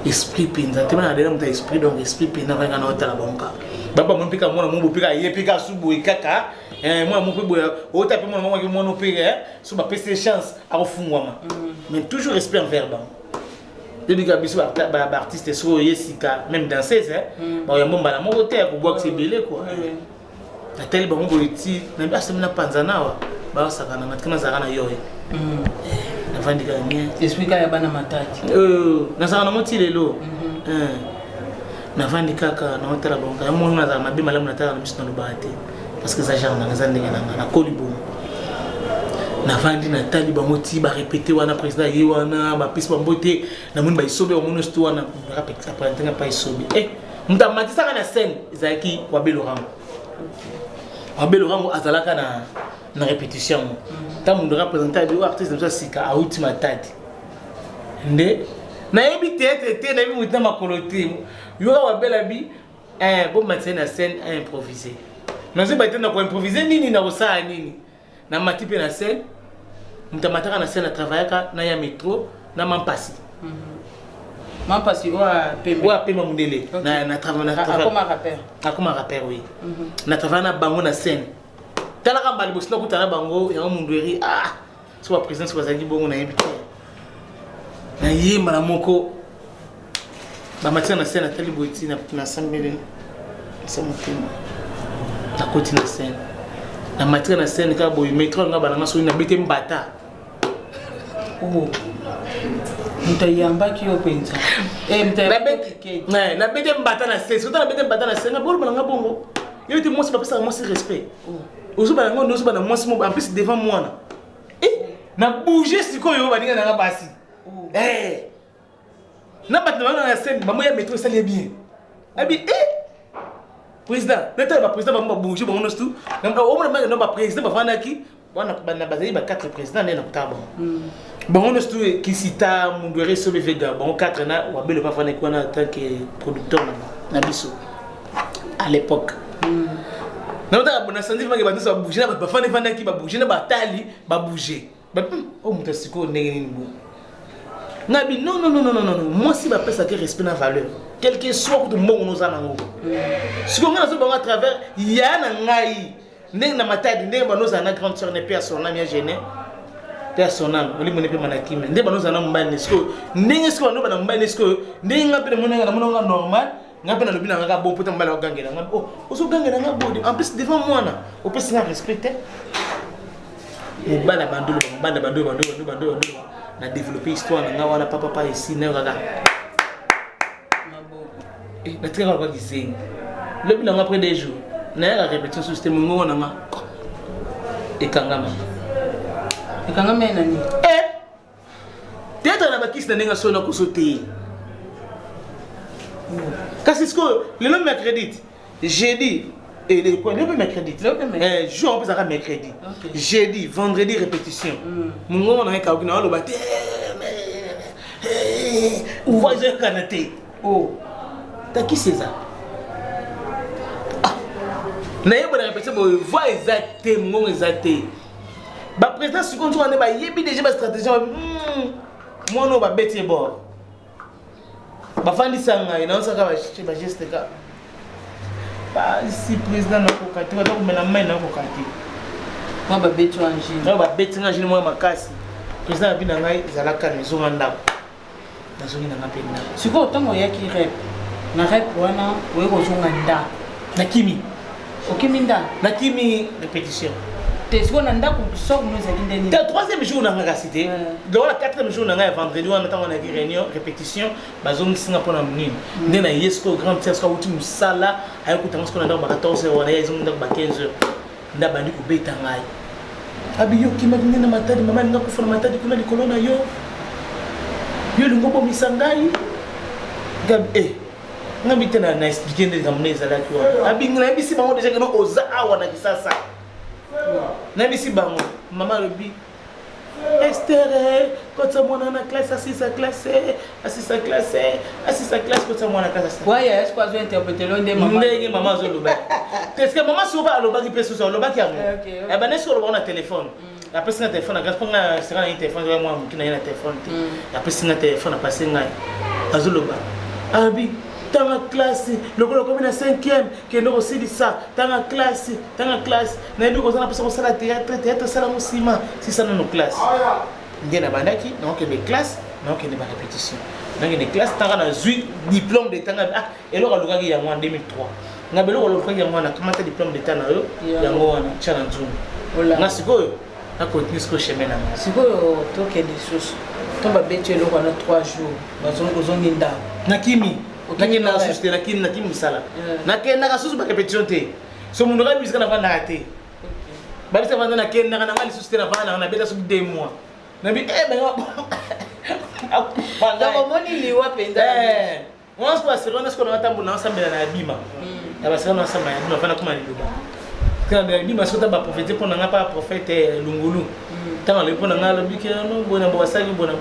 esprit pinza te bana dela muta esprit donc esprit pinza va ngana otala bonka baba mun pika mona mun pika ye pika subu ikaka moi mun pe boya o tape mona mwa ki mona pika so ba pese chance a refungwama mais toujours respect envers ba depuis que biso ba artiste so yesika même danseuse ba ya mbomba na moko te ko box ebele quoi na tel ba ngo iti na basa na panzana wa ba sakana ngatkana zakana yoye na vandika ni explique ya bana matati na sakana moti lelo na vandika ka na hotela bonka ya mona za mabe malamu na tala na biso no bahati parce que ça genre na zandinga na kolibo na vandi na tali ba moti ba répéter wana président ye wana ba pisse ba mbote na mun ba isobe o mono sto wana rappeler ça prend nga pa isobe muta matisa kana scène izaki wa belorango azalaka na répétition ta mundu représenter bi artiste de sika a ultima tati nde na yebi théâtre na bi muta makolote yo wa bela bi bon matin na scène à improviser na se ba tena ko improviser nini na kosa nini na matipe na scène mtamataka na scène à travailler na ya métro na mampasi wa pema mundele na travailler akoma rappeur oui na travailler na bango na scène tala ka mbali bosina kutala bango ya mundu eri so ba président so bazaki bongo na yebite na yemba na moko ba matina na scène atali boiti na sambele samutima na koti na scène na matina na scène ka boy métro nga bana so na bete mbata Mutayambaki yo penza. Na bete mbata na se. Sota na bete mbata na se. Na bolo balanga bongo. Yo te moi c'est pas ça moi c'est respect. Ozo balanga no zo bana moi c'est en plus devant moi na. Na bouger sikoyo baninga na basi. Na bat na scène maman ya métro ça les bien. Abi président, n'était pas président ba bouger ba onos tout. Na o mona na ba président ba vanda ki. Bana bana bazali ba 4 présidents na kutaba. Bon onos tout qui cita Mundwere Sobe Vega. Bon 4 na wa bele ba vanda ki wana tant que producteur na biso à l'époque. Na ota bona sandi ma ke ba so bouger na ba vanda ki ba bouger na ba tali ba bouger. Oh mon tasiko nengeni bo. Nabi non, moi si ma personne qui respecte la valeur, quel que soit que mon nous en ce qu'on a à travers, il y a un ngai, n'est na matadi, n'est pas nous en a grande sœur, n'est personne, n'a bien gêné. Personne, on lui monnaie pas manakim, n'est pas nous en a mbanesco, n'est ce qu'on a dans mbanesco, n'est pas de monnaie à mon normal, n'a pas de bien un bon pour t'emballer au gang. Oh, au gang et un bon, en plus devant moi, on peut se respecter. Et bala bandou, on a développé l'histoire, on a papa ici, on a et très rare qui sait. Le bilan après des jours, on a la répétition sur le système, on a et Kangama. Et Kangama est nani? Peut-être on a qui s'est n'enga sonné au sauté. Qu'est-ce que le nom mercredi, jeudi. Et le mercredi. Jour on peut avoir mercredi. Jeudi, vendredi répétition. Mon on a un caoutchouc dans le bâtiment. Voisin Kanaté. Oh. T'as qui c'est ça? Ah. N'ayez pas de répétition pour voir exacté, mon exacté. Bah président ce qu'on joue on est bah yébi déjà ma stratégie. Moi on va bêter bord. Bah fandi sanga, il a ça va geste ka. Bah si président n'a pas capté, on va mettre la main dans le capté. Moi ba bêter en gine. Moi ba bêter en gine moi makasi. Président a bien ngai zalaka maison nganda. Na zoni na ngapenda. Siko otango yaki rep. Na rep wana we ko zonga nda. Na kimi. Okiminda. Na kimi répétition. T'es siko na nda ko sort nous a kindeni. Le troisième jour na nga cité. Donc le quatrième jour na nga vendredi on attend on a dit réunion répétition bazongi singa pona munini. Ndena yesko grand test ko uti musala ayekuta ngo na ndaba 14h wana yezo ndaba 15h. Ndaba ndi ko beta ngai. Abi yo kima ndena matadi mama nga kufuna matadi kuna likolo na yo. Yo lingobo misangai. Gab ngambi tena na expliquer ndenge ngamneza la kwa. Abi ngina bisi bango deja ngino oza awa na kisasa. Na bisi bango mama lobi Esther quand ça mona na classe assise à classe quand ça mona classe. Ouais, est-ce qu'on doit interpréter l'un des mamans? Ndenge maman zo loba. Qu'est-ce que maman soba loba qui peut so loba qui a. Eh ben sur le bon téléphone. Après c'est un téléphone, grâce pour un c'est un téléphone moi qui na téléphone. Après c'est un téléphone à passer ngai. Azo loba. Abi dans la classe, le gars comme na 5e, qui est aussi dit ça, dans la classe, na ndio kozana pesa kosala théâtre sala musima, si ça dans nos classes. Ngena bandaki, donc les classes, donc les répétitions. Donc les classes tanga na 8 diplôme d'état et le gars qui en 2003. Na belo le gars qui en a comment diplôme d'état na yo, yango wana chana nzungu. Na sikoyo, na continue ce chemin na. Sikoyo toke des choses. Tomba bete le wana 3 jours, bazongo kozonginda. Na kimi nakenda susute nakimi musala nakenda kasusu ba répétition te so mundu ka bisika na vanda te ba bisa vanda nakenda kana ngali susute na vanda na beta so 2 mois na bi donc moni liwa penda on se passe on est qu'on attend na ensemble na bima na ba sala na ensemble na bima fana kuma liba kana na bima so ta ba prophète pour na pas prophète lungulu tanga le pona ngalo bikira no bona bo wasaki bona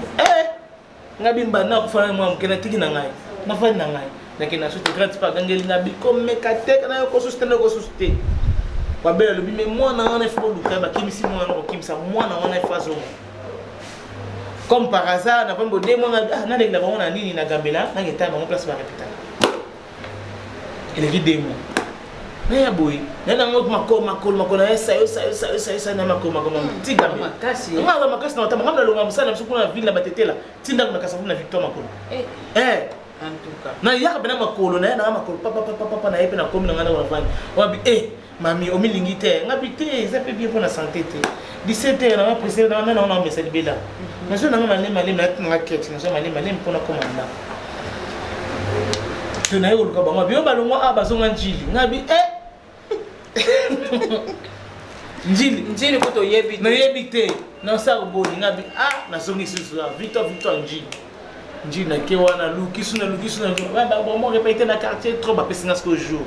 ngabi mbana kufana mwa mkena tiki na ngai na fani na ngai lakini na sote grande pas gangeli na bi comme mekate na ko sustain ko sustain kwa bela lobi me mwana wana ifo luka ba kimisi mwana ko kimisa mwana wana ifazo comme par hasard na pambo de mwana na ndenge na bana nini na gambela na ngeta ba place ba répéter ele vidéo na ya boy na ngot makolo na esa na makolo tiga makasi makasi na tama ngamla longa musana msuku na ville ba tetela tinda kuna kasafu na victoire makolo en tout cas na ya bena makolo na makolo papa na yepe na komi na ngana wa vani wabi mami omilingi te ngabi te eza pe bien pour la santé te 17h na pressé na on message bela na so na malem na kete na so malem pour na komanda to na yo ka bango bio balongo abazonga njili ngabi njili koto yebi na yebi te na sa boni ngabi na zongi susu Victor njili na ke wana lukisu na ba bon répéter na quartier trop ba pesinga ce jour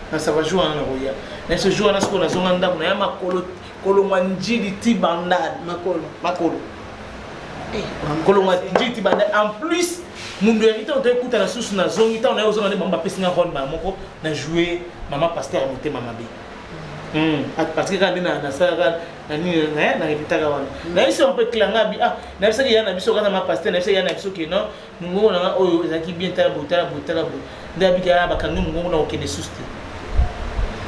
na ça va jouer en roya na ce jour na ce qu'on a zonga ndako na ya makolo kolongwa njili ti bandade makolo kolongwa njili ti bandade en plus mundu hérité on écoute na susu na zongi ta on a zonga ba pesinga rôle ba moko na jouer maman pasteur monter mama be parce que quand na sala na ni na répétaka wana na ici on peut klanga bi na bisa ya na biso kana ma pasteur na bisa ya na biso ke non mungu na oyo ezaki bien tala botala ndabi ka bakangi mungu na okende suste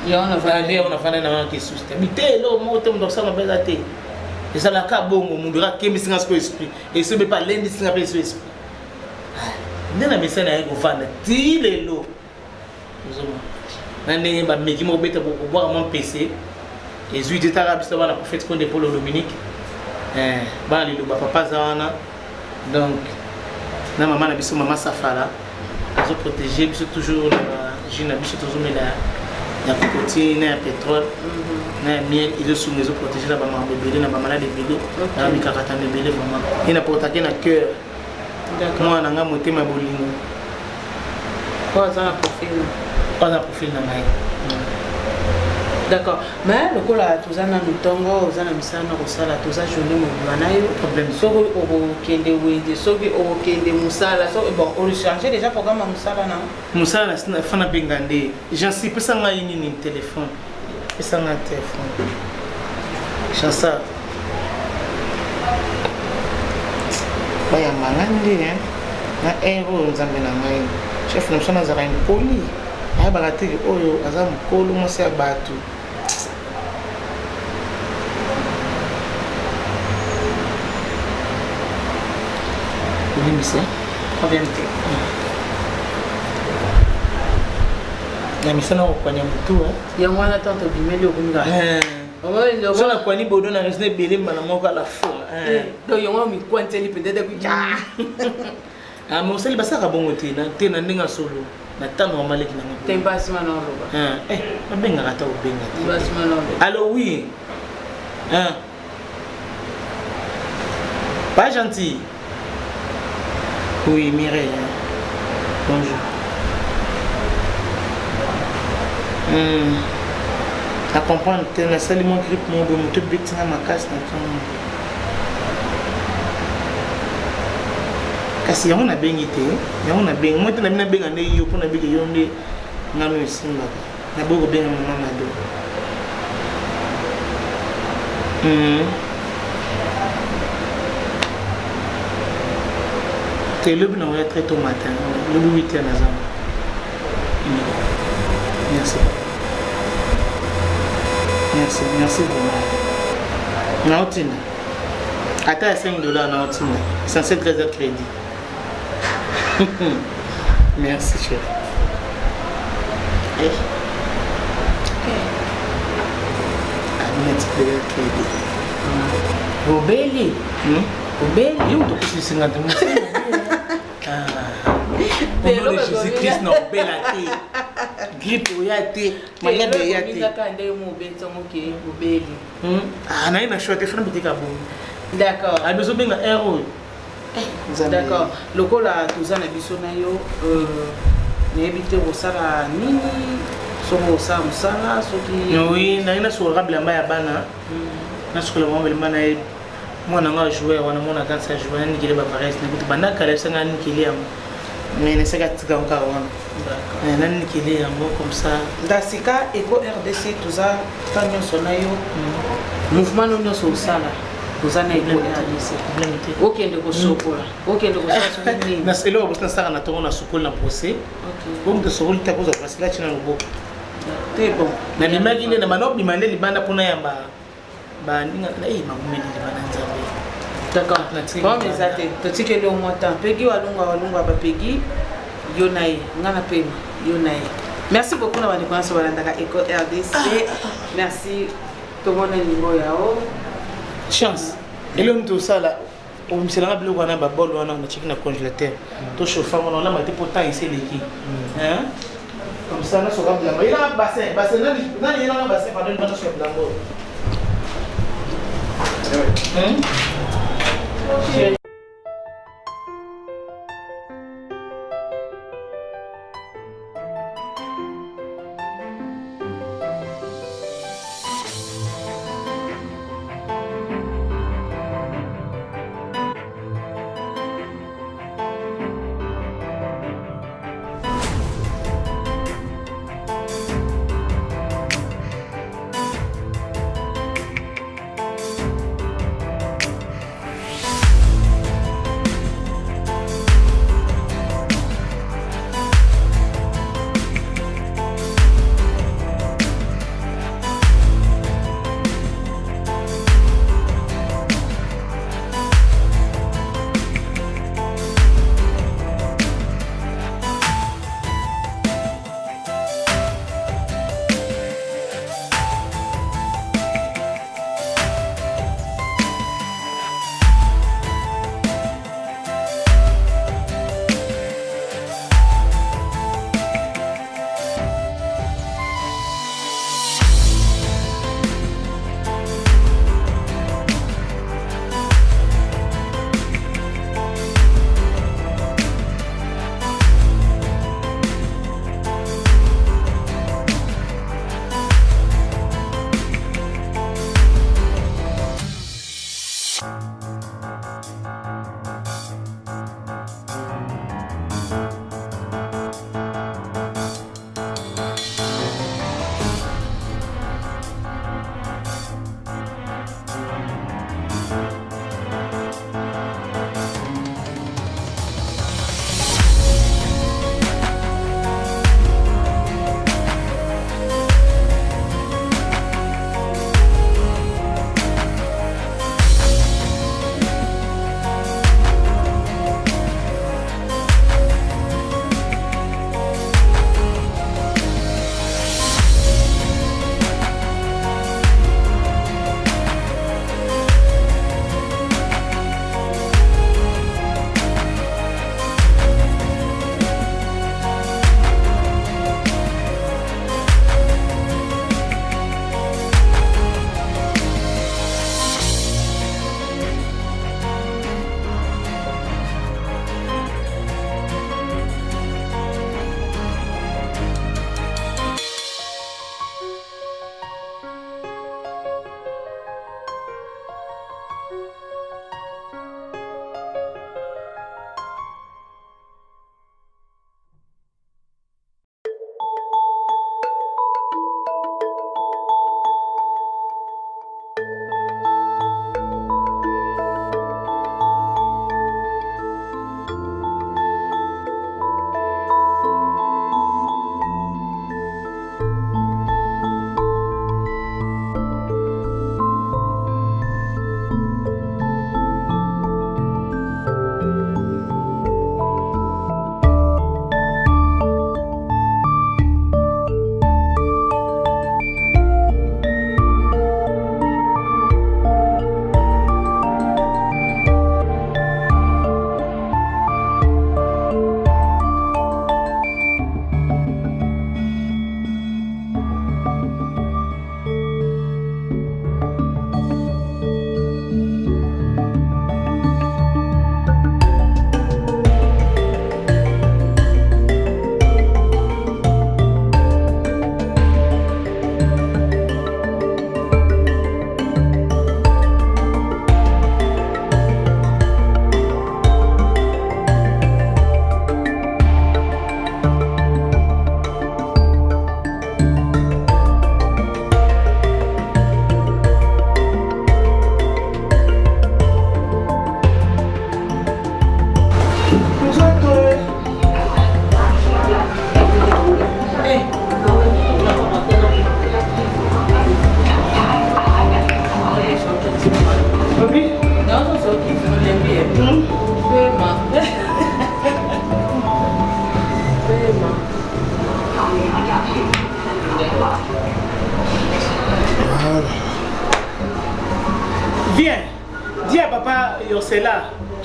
ya on a fana na ke suste bite lo mo te ndo sala beza te eza la ka bongo mundu ra kembi singa sko esprit et se be pas lendi singa pe esprit ndena bisa na ko fana ti lelo nandenge bameki moko beta bokobwaka mwa mpese ezwi te taka biso bana prophète konde polo dominique bana liloba papa aza wana donc na mama na biso mama safara azoprotege biso toujours na jus na biso tozomela ya kokotine na ya pétrole na ya miel ezosunga ezoprotege na bamambo ebele na bamalade ebele na mikakatano ebele vraiment e naportake na cœur mwana na nga motema bolingo po aza na profil pas un profil na ngai. D'accord. Mais le cola tous en mutongo, aux en misana kosala tous a journée mobima na yo problème soko okende wende soki okende musala so bon on changer déjà programme musala na musala na fana bengande j'en sais pas ça ngai ni téléphone pesa na téléphone chansa baya mangande na ero nzambe na ngai chef na msana za rain poli ay bagati oyo aza mkolo mwasi ya batu ulimise orienté na misana okwanya mutu ya mwana tante bimeli okunga so na kwani bodo na resne bele mbana moko ala fo donc yongo mi kwanteli peut-être que mais osali basaka bongo te na ndenge solo na temps normal ki nango tempa sima no loba babenga kata obenga tempa sima no loba allo oui pas gentil oui Mireille bonjour à comprendre que na sali mon grip mon be mutu bitinga makasi na ton kasi yango na bengi te yango na bengi mo te na mina benga ne yo pona bige yo nde ngano esimba na boko benga mama mado te le bina ouais très tôt matin le 8h na zama merci vraiment naotina ata ya $5 naotina censé 13h crédit merci chef crédit obeli yo tokosi 50 Ono de Jésus-Christ na obela te. Grippe oya te, malade ya te. Na ina choix te fana bitika bon. D'accord. A besoin benga héros. D'accord. Lokola tozana biso na yo na ebite kosala nini? Soko osala musala soki oui, na ina sokola bilamba ya bana. Na sokola bilamba na mwana nga joueur wana mona kansa joueur ni kile ba Paris na kutu banda kala sanga ni kile yango mais ne saka tika encore wana d'accord na ni kile yango comme ça ndasika eko RDC tuza tanyo sonayo mouvement no so sala tuzana eko RDC okende ko sokola okende ko sala nini na selo bosna saka na tongo na sokola na procès comme de sokola ta koza parce que là tu na loboko te bon na bimaki ne na manobi mande libanda pona yamba bandinga na mamumeli libanda nzambe. D'accord. Bon mais ça te tike le montant pegi walunga ba pegi yo nae ngana pema yo nae Merci beaucoup na bandeko nyonso balandaka Eco RDC. Merci tomona lingo yao. Chance. Elom tosala omiselanga biloko wana babolo wana na chiki na congélateur. To chauffer on a mate pourtant ici leki. Hein? Comme ça na soka blanco. Il a un bassin, nani il a un bassin pardon pas sur blanco. Hein?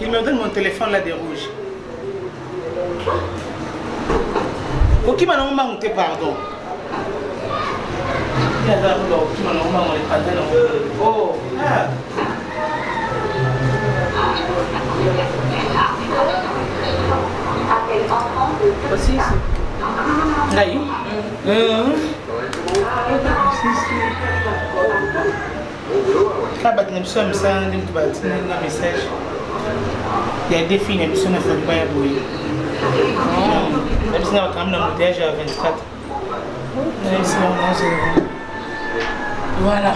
Il me donne mon téléphone là de rouge. Ok, maintenant on m'a monté, pardon. Oh, ah. Aussi, Là, Quand je suis un message, il y a des filles qui sont en train de bouillir. Je suis en train de monter à 24. Voilà.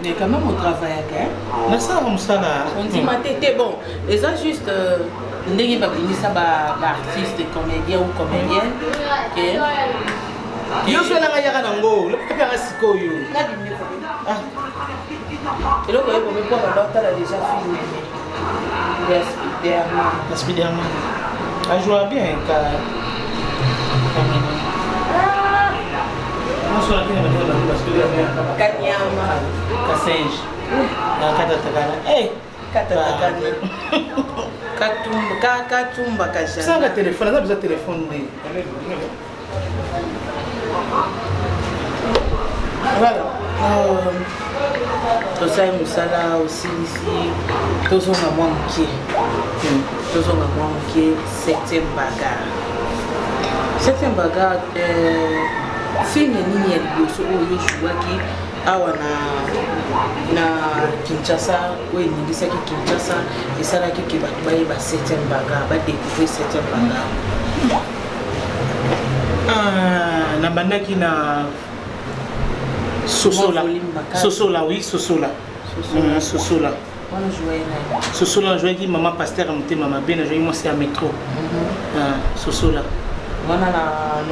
Mais quand même, on travaille avec. Mais ça, comme ça, là. On dit, ma tête, bon, et ça, juste. Ndenge babimisa artiste, comédien ou comédienne. Yo suis là, il y a un angle. Le papa est sikoyo. Et là, vous pouvez voir l'autre a déjà filmé. Spiderman. Elle joue bien. Não sou aqui na Madeira, mas que eu venho a Kanyama. Cassenge. Na Catatacana. Ei! Catatacana. Katumba, Kajana. Sabe o telefone? Sabe o telefone dele? Voilà. Tout ça, Moussala aussi ici. Tout ça, on a moins moqué. Tout ça, on a moins moqué. 7e bagarre. 7e bagarre. Film nini ya liboso oyo shubaki awa na Kinshasa oyo eningisaki Kinshasa esalaki ke bato bayeba 7e bagarre badécouvrir 7e bagarre. Nabandaki na Sosola. Sosola, oui, Sosola. Sosola. Sosola, je dis maman pasteur amte maman bien, je dis moi c'est à métro. Sosola. On a la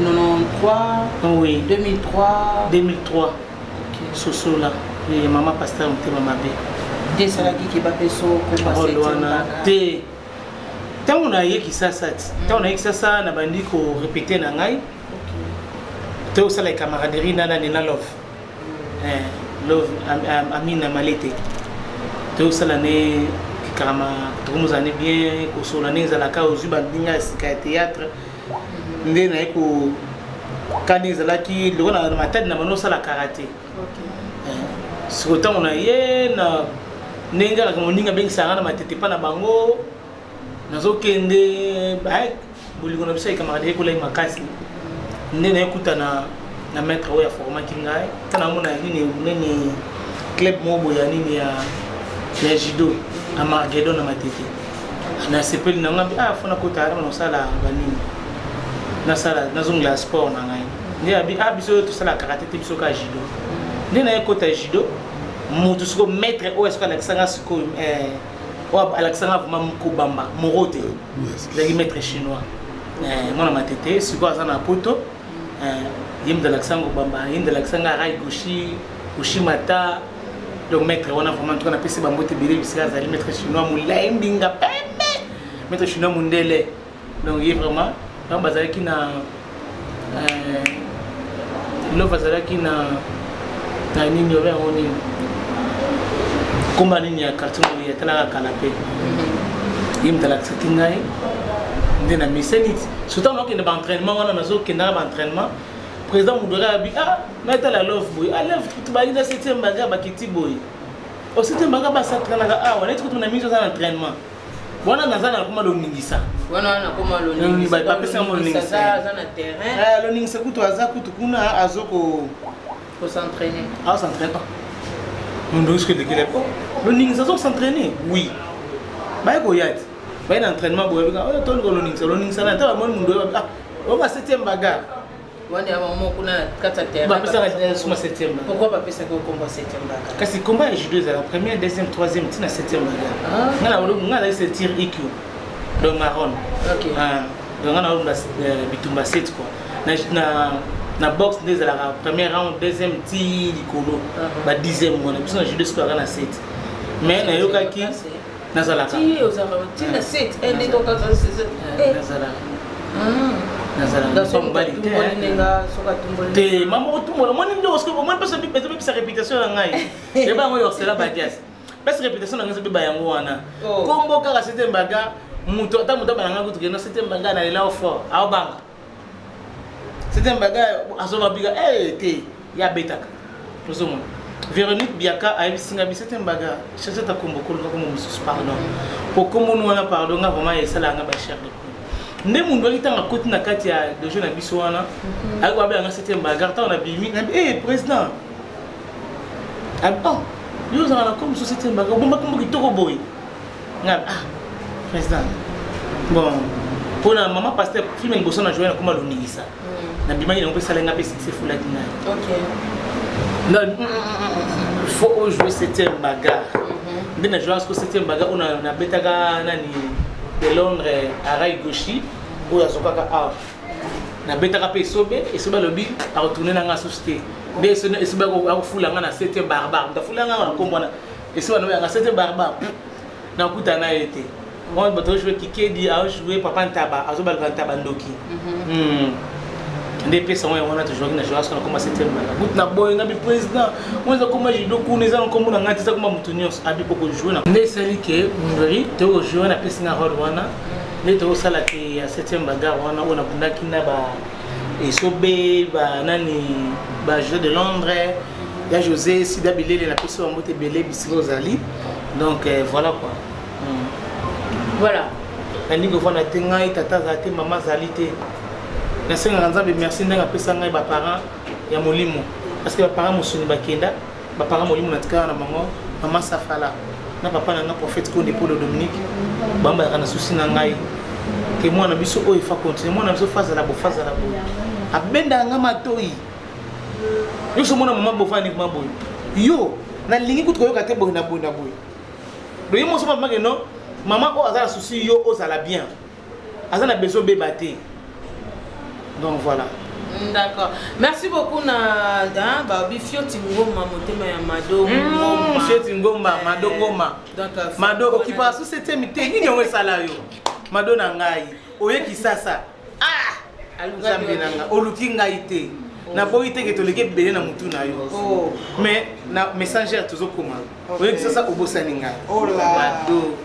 93, oui. 2003. 2003. Ok. Sosola. Et maman pasteur amte maman bien. Des salaki qui va peso comme ça. Tant on a eu qui ça, tant on a eu ça, on a bandit qu'on répétait na ngai. Tant ça la camaraderie nana nena love. Love Amina Malete. Tant ça la né kama tout nous année bien ko so la né za la ka ozu bandinga sika théâtre. Ndé na ko kani za la ki le na matade na mano ça la karaté. Sur temps on a eu na nenga la moninga ben sanga na matete pa na bango. Nazokende ba bulingo na bisai camaraderie ko la makasi. Ndé na kuta na maître oya format kingai tana mona nini club mobo ya nini ya judo Amagedon na matete na sepeli na ngambi fona kota ara na sala banini na sala na zongla sport na ngai ndi abi biso to sala karate te biso ka judo ndi na kota judo mutu siko maître oya siko Alexandra siko wa Alexandra vraiment Mukobamba Morote zaki maître chinois mona matete siko azana poto yim de l'accent Bamba, yim de l'accent Rai Goshi, Ushimata, le maître, on a vraiment tout on a passé Bambo Tébélé, parce qu'il y a le maître chinois Moulaim Binga Pembe, maître chinois Mundele. Donc il est vraiment, dans Bazalaki na, le Bazalaki na nini over on est, comme nini ya carton il est là à canapé, yim de l'accent Kingai, de la mécanique. Surtout quand il y a un entraînement, on a un entraînement. Président Moudora a dit mettez la love boy love tu vas dire 7e bagarre bakiti boy au 7e bagarre ça traîner on est tout on a mis dans l'entraînement wana nazana koma lo ningisa wana koma lo ningisa ba pesa mo ningisa za na terrain lo ningisa kutu azakutu kuna azoko faut s'entraîner s'entraîne pas on doit que de quel lo ningisa zo s'entraîner oui ba ko yat ba un entraînement boy ba to lo ningisa na ta mo mundo on va 7e bagarre. Pourquoi pas faire un combat 7e bagarre? Parce que le combat est judo, la première, deuxième, troisième, tu as 7e bagarre. On a ce tir IQ, le marron. Donc on a bitumba 7 quoi. Na boxe la première round, deuxième tir licolo, ba 10e on a besoin de judo score na 7. Mais na yoka ki na zalaka. Ti na 7, et les donc nazala. Dans son balité. Maman, tout le monde, moi, je ne sais pas si sa réputation est là. Je ne sais pas si c'est la badias. parce que répétition na ngese beba yango wana kombo kaka c'était mbaga muto ata muto bananga kutu keno c'était mbaga na lela fort aobanga c'était mbaga azoba biga te ya betaka tozomo Véronique Biaka a singa bi c'était mbaga chercher ta kombo ko ko mususu pardon pour kombo wana pardon nga vraiment esala nga ba cher nde mundu alitanga koti na kati ya de jeune biso wana ali kwa banga c'était mbaga ta on a bimi président ah yo za comme société mbaga bomba kombo kitoko boy nga président bon pour la maman pasteur film ngoso na jouer na koma luningisa na bima ina ngopesa lenga pe c'est fou la dina OK non faut jouer c'était mbaga ndina jouer parce que c'était mbaga on a betaga nani de Londres à Rai Goshi ou ya zokaka na betaga pe sobe et soba lobby a retourner na nga société mais ce soba ko fula nga na c'était barbare da fula nga na kombona et soba no nga c'était barbare na kuta na été on va jouer Kikedi a jouer papa ntaba azoba le ntaba ndoki des personnes on a toujours na jouer parce qu'on a commencé à but na boy na bi président on a comme jido ku neza comme na ngati sa comme mutunios abi poko jouer na ndesali ke ngori to jouer na pesi na hall wana ne to sala ke ya 7e bagarre wana on a bundaki na ba esobe ba nani ba jeu de Londres ya José Sida Bilele na pesi wa mote belé bisilo zali donc voilà quoi voilà ndingo fona tenga tata zate mama zalité na senga nzambe merci ndanga pesa ngai ba parents ya molimo parce que ba parents musuni bakenda ba parents molimo na tika na bango mama Safala na papa na nga prophète Konde Paul Dominique bamba kana susi na ngai ke mwana biso o ifa continuer mwana biso faza la bo abenda nga matoi yo so mwana mama bo fani mabo yo na lingi kutu ko kate bo na bo do yo mo so mama ke no maman o azala souci yo ozala bien azana besoin beba te donc voilà d'accord merci beaucoup na babi fioti ngoma motema ya mado ngoma fioti ngoma mado ngoma donc mado okipa sous cette mité nini on sala yo mado na ngai oyeki sasa aluzambe nanga oluki ngai te na boyi te ke toleke belé na mutu na yo mais na messenger tozokoma oyeki sasa obosani ngai mado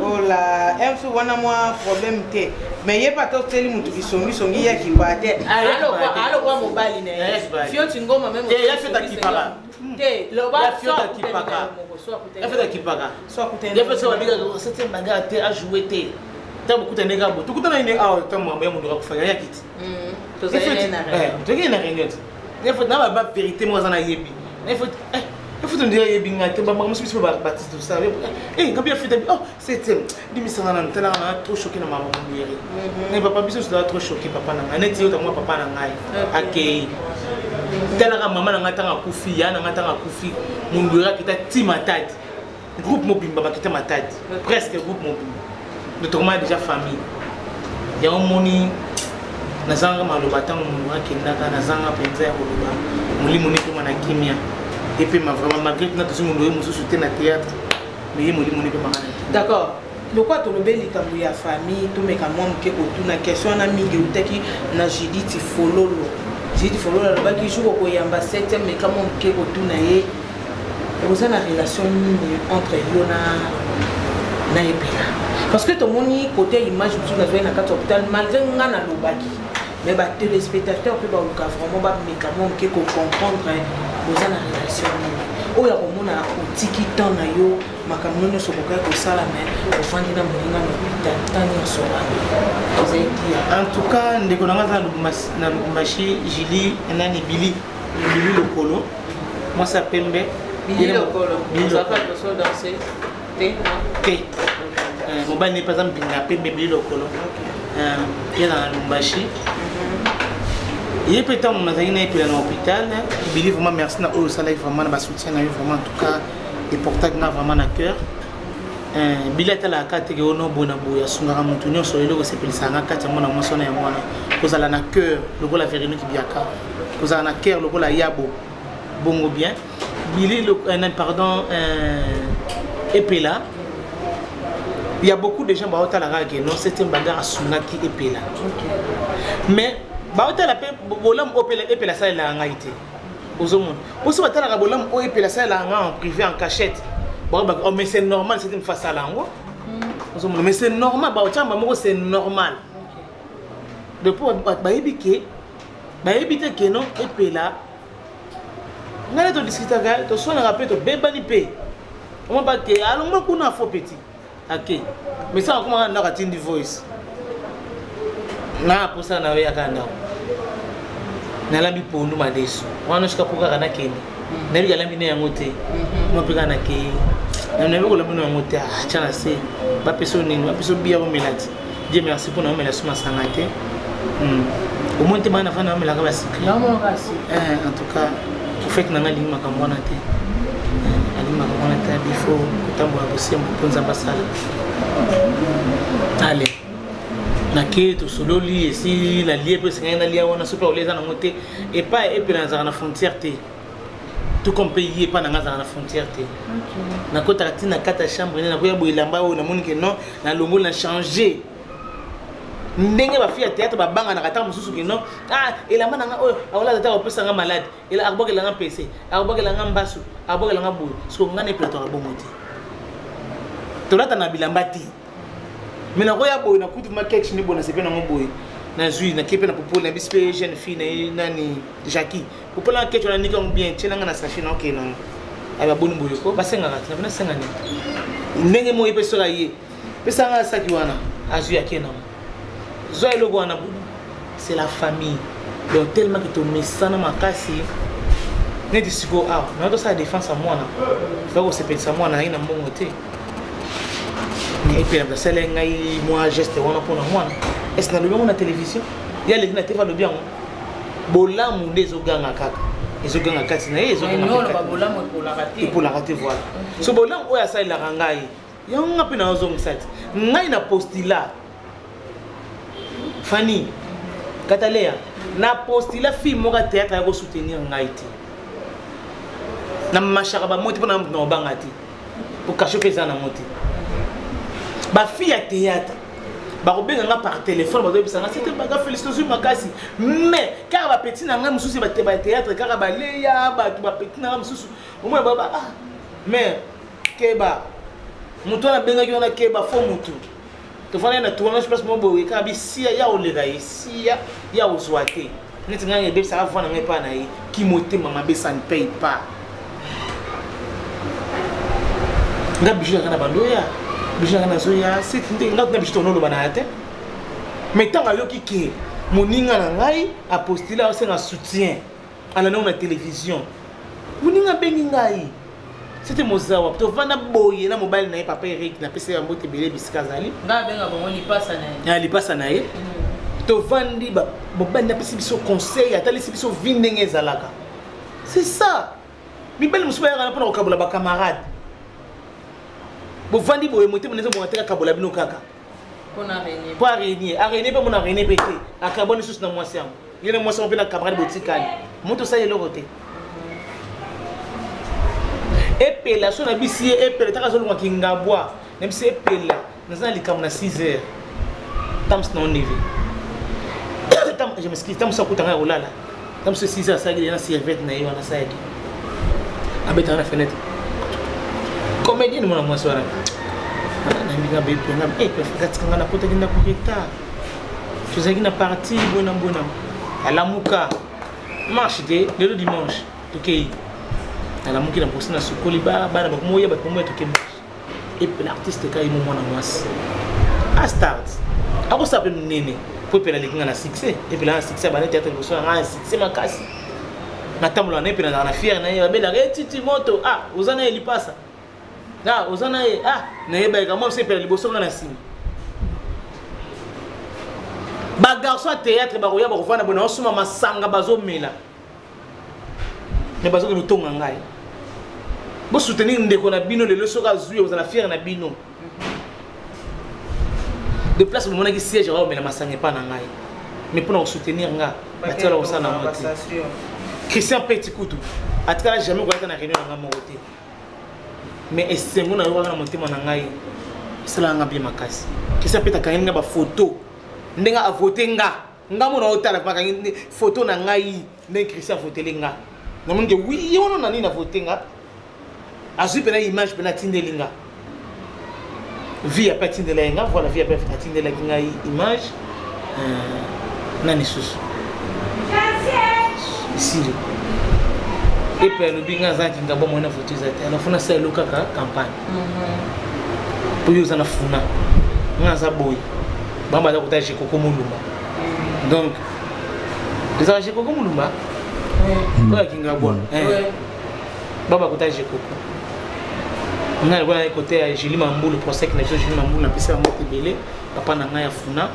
oh la MC wana moi problème te mais yé pas to teli mutu kisongi ya kibate allo kwa mobali na fioti ngoma même ya fiota kipaka te lo ba ya fiota kipaka ya fiota kipaka so kutenda ya fiota wabiga c'était bagarre te a jouer te ta beaucoup de nega bo tukutana ine ta mwamba ya mundu akufanya ya kiti to zene na to na réunion ya fiota na ba vérité moi zana yebi na fiota il faut dire que bien que maman me suis pas baptiste tout ça eh quand bien fait oh c'était dimisana na tala na trop choqué na maman mourir mais papa biso doit trop choqué papa na net yo moi papa na ngai akei tala ka maman na ngata kufi ya na ngata kufi mundura kita timatadi groupe mobimba bakita matadi presque groupe mobimba notamment déjà famille ya omoni na zanga maloba tango akendaka na zanga penza ya koloba mulimo ne kuma na kimia et puis vraiment malgré que notre monde est soutenu na théâtre mais il moli pe makana d'accord le quoi to lobeli kambu ya famille to meka mom ke ko tuna question na mingi utaki na Judith Fololo ba ki jour ko yamba 7e meka mom ke ko tuna ye vous avez une relation entre yo na epela parce que to moni côté image tu na na kata hôpital malgré ngana lobaki mais ba téléspectateur peut ba luka vraiment ba meka mom ke ko comprendre vous avez une relation o ya komona otiki temps na yo makambo nyonso kokai kosala mais ofandi na moninga na hôpital tani osora en tout cas ndeko na nga na lukumashi Julie nani Billy Lokolo moi ça pembe Billy Lokolo ça fait que so danser te mobile n'est pas un binga pembe Billy Lokolo il na lukumashi il est peut-être on a gagné puis dans l'hôpital Billy vraiment merci na au salaire vraiment na soutien na vraiment en tout cas et portage na vraiment na cœur Billy était la carte que ono bona boya sungara mutu nyonso eloko sepelisa nga kati mona mosona ya mwana kozala na cœur loko la Véronique Biaka kozala na cœur loko la Yabo bongo bien Billy pardon Epela il y a beaucoup de gens ba hota la rage non c'était bagarre à Sunaki Epela mais ba hotela pe bolam opela epela sala la ngaite ozomona oso batala ka bolam o epela sala nga en privé en cachette Mais c'est normal, c'est une face à l'angle. Mais c'est normal, c'est normal. Depuis, que non, et puis là, on a discuté avec toi, on a rappelé toi, bébé, on va battre, alors on a faux petit. Ok, mais ça, on a un voice. Na pour ça, on a eu un canard. On a mis pour nous, ma déçu. On a eu un canard pour un kenny. On a eu un miné à monter. On a pris un kenny. On a eu un miné à monter. Ah, tiens, c'est. Pas personne, pas personne bien au mélange. Dieu merci pour nous, mais la somme sangaté. Au moins, tu m'as fait un mélange avec secret. En tout cas, le fait que nous avons dit que nous avons dit il faut que nous avons allez. Naké to solo li ici la lié parce que na lié on a super les ana monter et pas et puis dans la frontière té tout comme pays pas dans la frontière té na kota tina kata chambre na ko ya boilamba o na moni que non na longo na changer ndenge ba fia théâtre ba banga na kata mususu que non ah et la mana o awala tata opesa nga malade et la arboke la nga PC arboke la nga mbasu arboke la nga boy so ngane plateau abomoti to lata na bilamba ti mais na roya boy na kutu market ni bona sepe na ngoboy na zui na kepe na popo na bispe jeune fille na nani Jackie popo la keto na nika bien tena nga na sachet na ok na aba bonu boy ko basenga kati na senga ni ndenge mo ipe sora ye pesa nga saki wana azui akena zo elo bwana c'est la famille donc tellement que to mesana makasi ne disiko ah na to sa défense à moi na faut que se pète ça moi na ina mbongo te. Et puis la salle ngai moi geste wana pona moi est-ce que na lobi na télévision ya le na teva lobi ngo bolamu ndezo ganga kaka ezo ganga kati na ezo ganga non ba bolamu pour la rater voilà so bolamu oya sa la ngai ya nga pina ozo ngisati ngai na postila Fanny Katalea na postila film moka théâtre ya ko soutenir ngai ti na machaka ba moti pona na bangati pour cacher pesa na moti ba fille à théâtre ba robenga nga par téléphone ba do bisanga c'était baga félicitations makasi mais car ba petit na nga mususu ba théâtre car ba leya ba petit na nga mususu au moins ba ah mais keba mutu na benga ki ona keba fo mutu to fana na tourner je pense mo boye ka bi sia ya olega yi sia ya ozwate neti nga ngebe ça va na ngepa na yi ki moté mama be ça ne paye pas nga bijou kana bandoya bijou kana soya c'est nga na bijou tono lo banate mais tant que yoki ki moninga na ngai a postulé au senga soutien à la na télévision moninga bengi ngai c'était mozawa to vana boye na mobile na papa Eric na pesa ya mbote belé bisikazali nga benga bongo lipasa na ye ya lipasa na ye to vandi ba mobile na pesa biso conseil atali biso vindenge zalaka c'est ça mibeli musuba ya kana pona okabula ba camarade bo vandi boye mote monezo mo ateka kabola bino kaka pona renier po arenier pe mona renier pété akaboni sous na mwasi yango yene mwasi mo pe na camarade botikani moto sa yelo côté epela so na bisi epela taka zolunga kingabwa na bisi epela nazana likam na 6h tams na oneve tam je m'excuse tam sa kutanga olala tam so 6h sa na servette na yo na saidi abeta na fenêtre comédien mona mwasi wana na mbinga be pena pe fikatika na kota kinda kureta tozaki na parti bona alamuka marche de le dimanche tokei ala muki na posina sukoli ba na moya ba moya to kemba et puis l'artiste ka imo mona mwasi a start ako sape nene po pe na likinga na succès et puis la succès ba na théâtre ko so na succès makasi na tamlo na pe na fier na ye ba bela titi moto ah ozana eli pasa ah ozana ye ah na ye ba ka mo se pe liboso na sima ba garçon théâtre ba roya ba ko vana bona osuma masanga bazomela ne bazo ko tonga ngai bo soutenir ndeko na bino le leso ka zuye vous na fier na bino de place le monaki siège ra mais la masanga pas na ngai mais pour nous soutenir nga batela au sana moti Christian Petit Kutu atkala jamais ko na réunion nga moté mais esengo na yo na motema na ngai sala nga bien makasi Christian Petit kangi nga ba photo ndenga a voter nga mo na otala pa kangi photo na ngai ndenge Christian voter nga na munge oui yono na nini na voter nga azwi pena image pena tindelinga vie apa tindelinga voilà vie apa tindelaki ngai image nani susu isili epe alobi nga azalaki ngabo mwana foto eza te alafuna sa elo kaka campagne po yo oza na funa nga aza boye bango baza kota jekoko molumba donc ezaka jekoko molumba oyo akingabwa baba kota jekoko nga alikola kote ya Julie Mambulu prosec na biso Julie Mambulu napesa bango ebele papa na ngai ya funa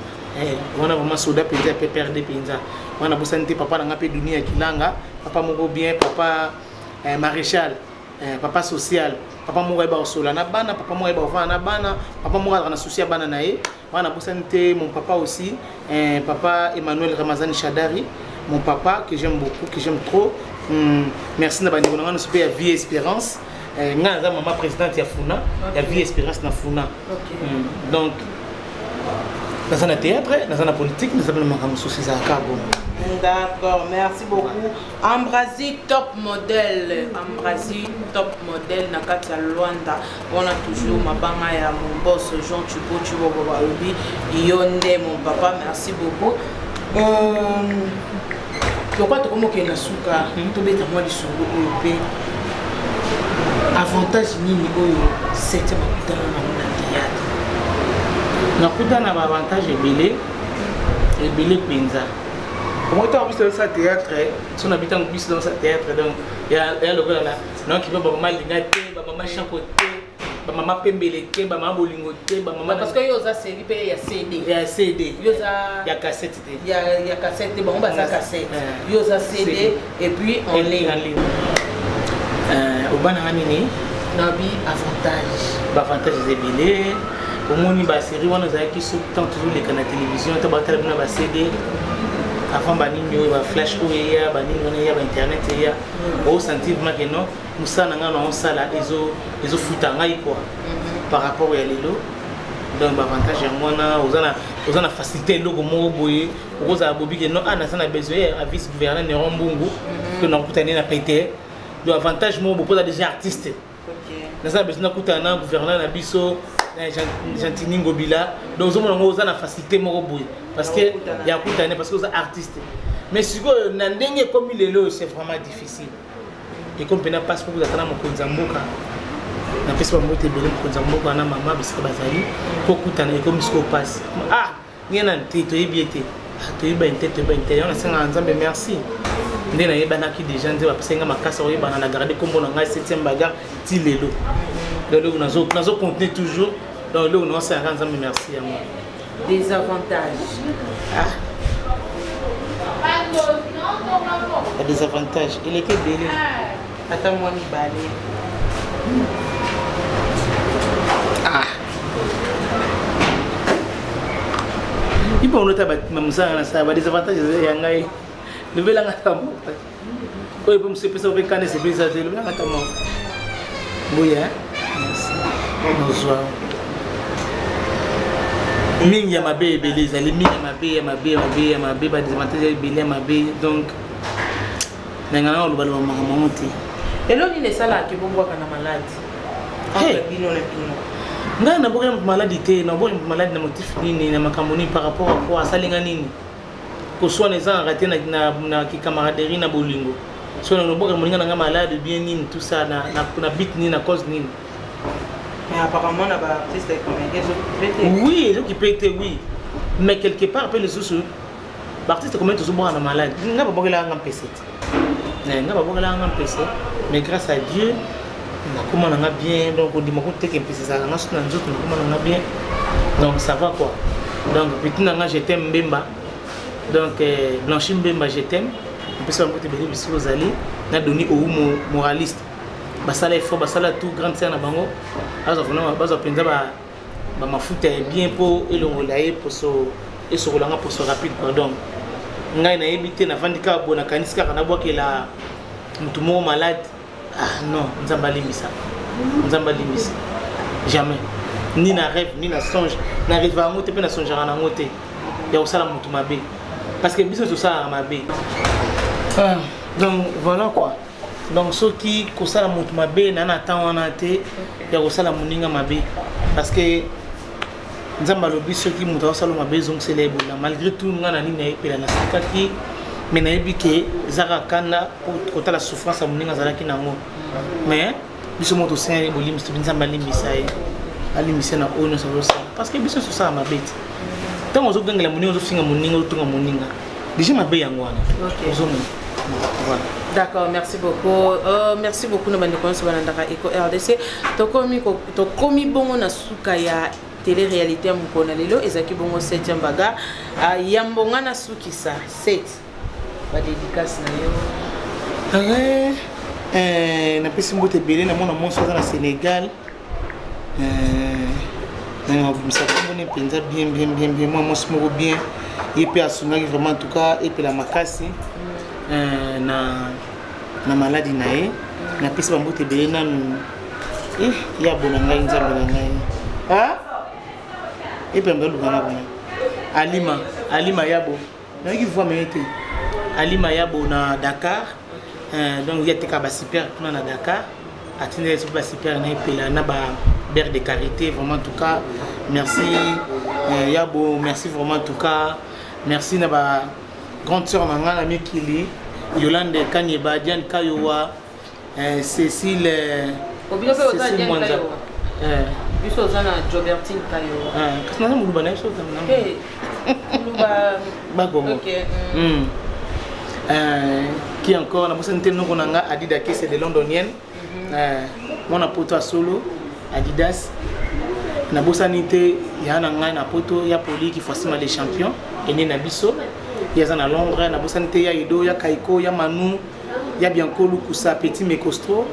wana vraiment soda penza pe perde penza wana bosani te papa na nga pe dunia kilanga papa moko bien papa maréchal papa social papa moko ayeba kosola na bana papa moko ayeba kofana na bana papa moko azalaka na souci ya bana na ye wana bosani te mon papa aussi papa Emmanuel Ramazani Chadari mon papa que j'aime beaucoup que j'aime trop merci na bandeko na nga noso pe ya Vie Espérance nga aza mama présidente ya Funa ya Vie Espérance na Funa donc dans un théâtre, dans la politique, nous avons un souci à Cabo. D'accord, merci beaucoup. Ambroisie top modèle, Ambroisie top modèle, Nakatia Luanda. On a toujours ma banga ya mon boss Jean Chubo Chubo Babalubi, Yonde mon papa, merci beaucoup. Pourquoi tu commences à souka, tu bêtes à moi du sous avantage nini oyo 7e dans le théâtre. Nakutana na avantage ebele penza. Comment tu as vu dans ce théâtre, son habitant plus dans ce théâtre donc il y a le gars là, non qui peut pas mal lingaté, ba maman chapoté, ba maman pembelete, ba maman bolingoté, ba maman parce que yo za série pe ya CD. Ya CD. Yo za ya cassette té. Ya cassette bon ba za cassette. Yo za CD et puis en ligne. Au bana nini nabi avantage. Ba avantage ebele. Au moins, la série, on a toujours les canaux de télévision, on a des CD. Avant, on a des flash, on a des internet. On sentit que non, nous avons des par rapport à l'élo. Donc, l'avantage est que nous avons facilité le logo. Nous avons besoin de vice-gouverneur que nous avons pété. L'avantage, c'est que nous avons des artistes. Nous avons besoin de gouverneur Gentini Ngobila, donc on a la facilité parce que il y a parce que vous êtes artiste. Mais si vous n'avez comme il est là, c'est vraiment difficile. Et comme on a pas pour vous attendre mon Konzamboka, na pesa mo te bele Konzamboka na maman bisika bazali, pour kutana et comme ce qu'on passe. Ah, ni na te to yebiete. To yeba intete ba intete, on a senga nzambe merci. Ndena yeba na ki déjà nze ba pesenga makasa o yeba na garder comme on a 7e bagarre ti lelo. Donc nous avons continué toujours. Donc là, nous avons merci à moi. Des avantages. Il y a des avantages. Il était belé. Attends-moi, il balai. Il peut nous avoir des avantages. Le vélo est en oui, pour me faire ça, c'est plus ça. Le vélo est en oui, hein? Merci. Bonsoir. Mingi ya mabe ebele ezali mingi ya mabe ba désavantage ebele ya mabe donc nangana oloba loba makambo te eloni lesala ke bobwaka na maladie entre bino na bino ngai na boka maladie te na boka maladie na motif nini na makambo ni par rapport à quoi asalinga nini ko soit les gens raté na ki camaraderie na bolingo so na boka molinga na malade bien nini tout ça na bit ni na cause nini. Mais apparemment, il y a des artistes qui pété. Oui, les gens qui pété, oui. Mais quelque part, après les sous, les artistes comme tous sont malades. Ils n'ont pas besoin de PC. Ils n'ont pas besoin de PC. Mais grâce à Dieu, on a bien. Donc, on dit que c'est PC. On a bien. Donc, ça va quoi. Donc, maintenant, je t'aime Mbemba. Donc, Blanchi Mbemba, je t'aime. On peut se faire des bisous aux allées. On a donné au moraliste. Basala il faut basala tout grande scène à bango alors vraiment bazo penza ba mafuta bien pour elongolaye pour so et so rolanga pour so rapide pardon ngai na ebité na vandika bona kanisika kana bwakela mutu mo malade ah non nzamba limisa jamais ni na rêve ni na songe na rêve à ngote pe na songe na ngote ya osala mutu mabe parce que biso to ça mabe donc voilà quoi. donc soki kosala moto mabe na na temps wana te ya kosala moninga mabe parce que nzambe alobi soki moto asala mabe ezongisela ebola malgré tout nga na nini nayepela nasikaki mais nayebi ke ezaka kanda kotala souffrance ya moninga azalaki nango mais biso moto osenga bolimisi tobi nzambe alimbisa ye alimbisa na oyo nyonso azosala parce que biso tosala mabe te ntango ozogangela moninga ozofinga moninga ozotonga moninga déjà mabe yango wana ozomona voilà. D'accord, merci beaucoup. Merci beaucoup nous bandeko so banandaka Eco RDC. Tokomi bongo na suka ya télé-réalité mukona lelo ezaki bongo 7e baga. Yambonga na suki sa 7. Ba dédicace na yo. Na pesi mbote belé na mona monso na Sénégal. Na ça tombe penza bien moi monso moko bien. Et puis asungaki vraiment en tout cas et puis la makasi. Na maladie na ye na pesi bambote ebele nanu ya bona ngai nzambe na ngai epe mbaluka na bona alima yabo nayoki voi me te alima yabo na Dakar donc ya teka basiper kuna na Dakar atindele so basiper na epela na ba beurre de karité vraiment en tout cas merci yabo merci vraiment en tout cas merci na ba grande sœur na nga na mikili Yolande Kanyeba, Diane Kayowa, Cécile Mwanza. Biso ozana Jobertine Kayowa. Kasi na muluba na biso tam na. Muluba bagongo. OK. Qui encore na bosa ntel noko nanga Adidas qui c'est de londonienne. Mon apoto a solo Adidas. Na bosa nité ya na ngai na poto ya poli qui forcément les champions et né na biso. Il y a à Londres, na bosante ya Edo, ya Kaiko, ya Manu, ya Bianco Lukusa, Petit Mekostro.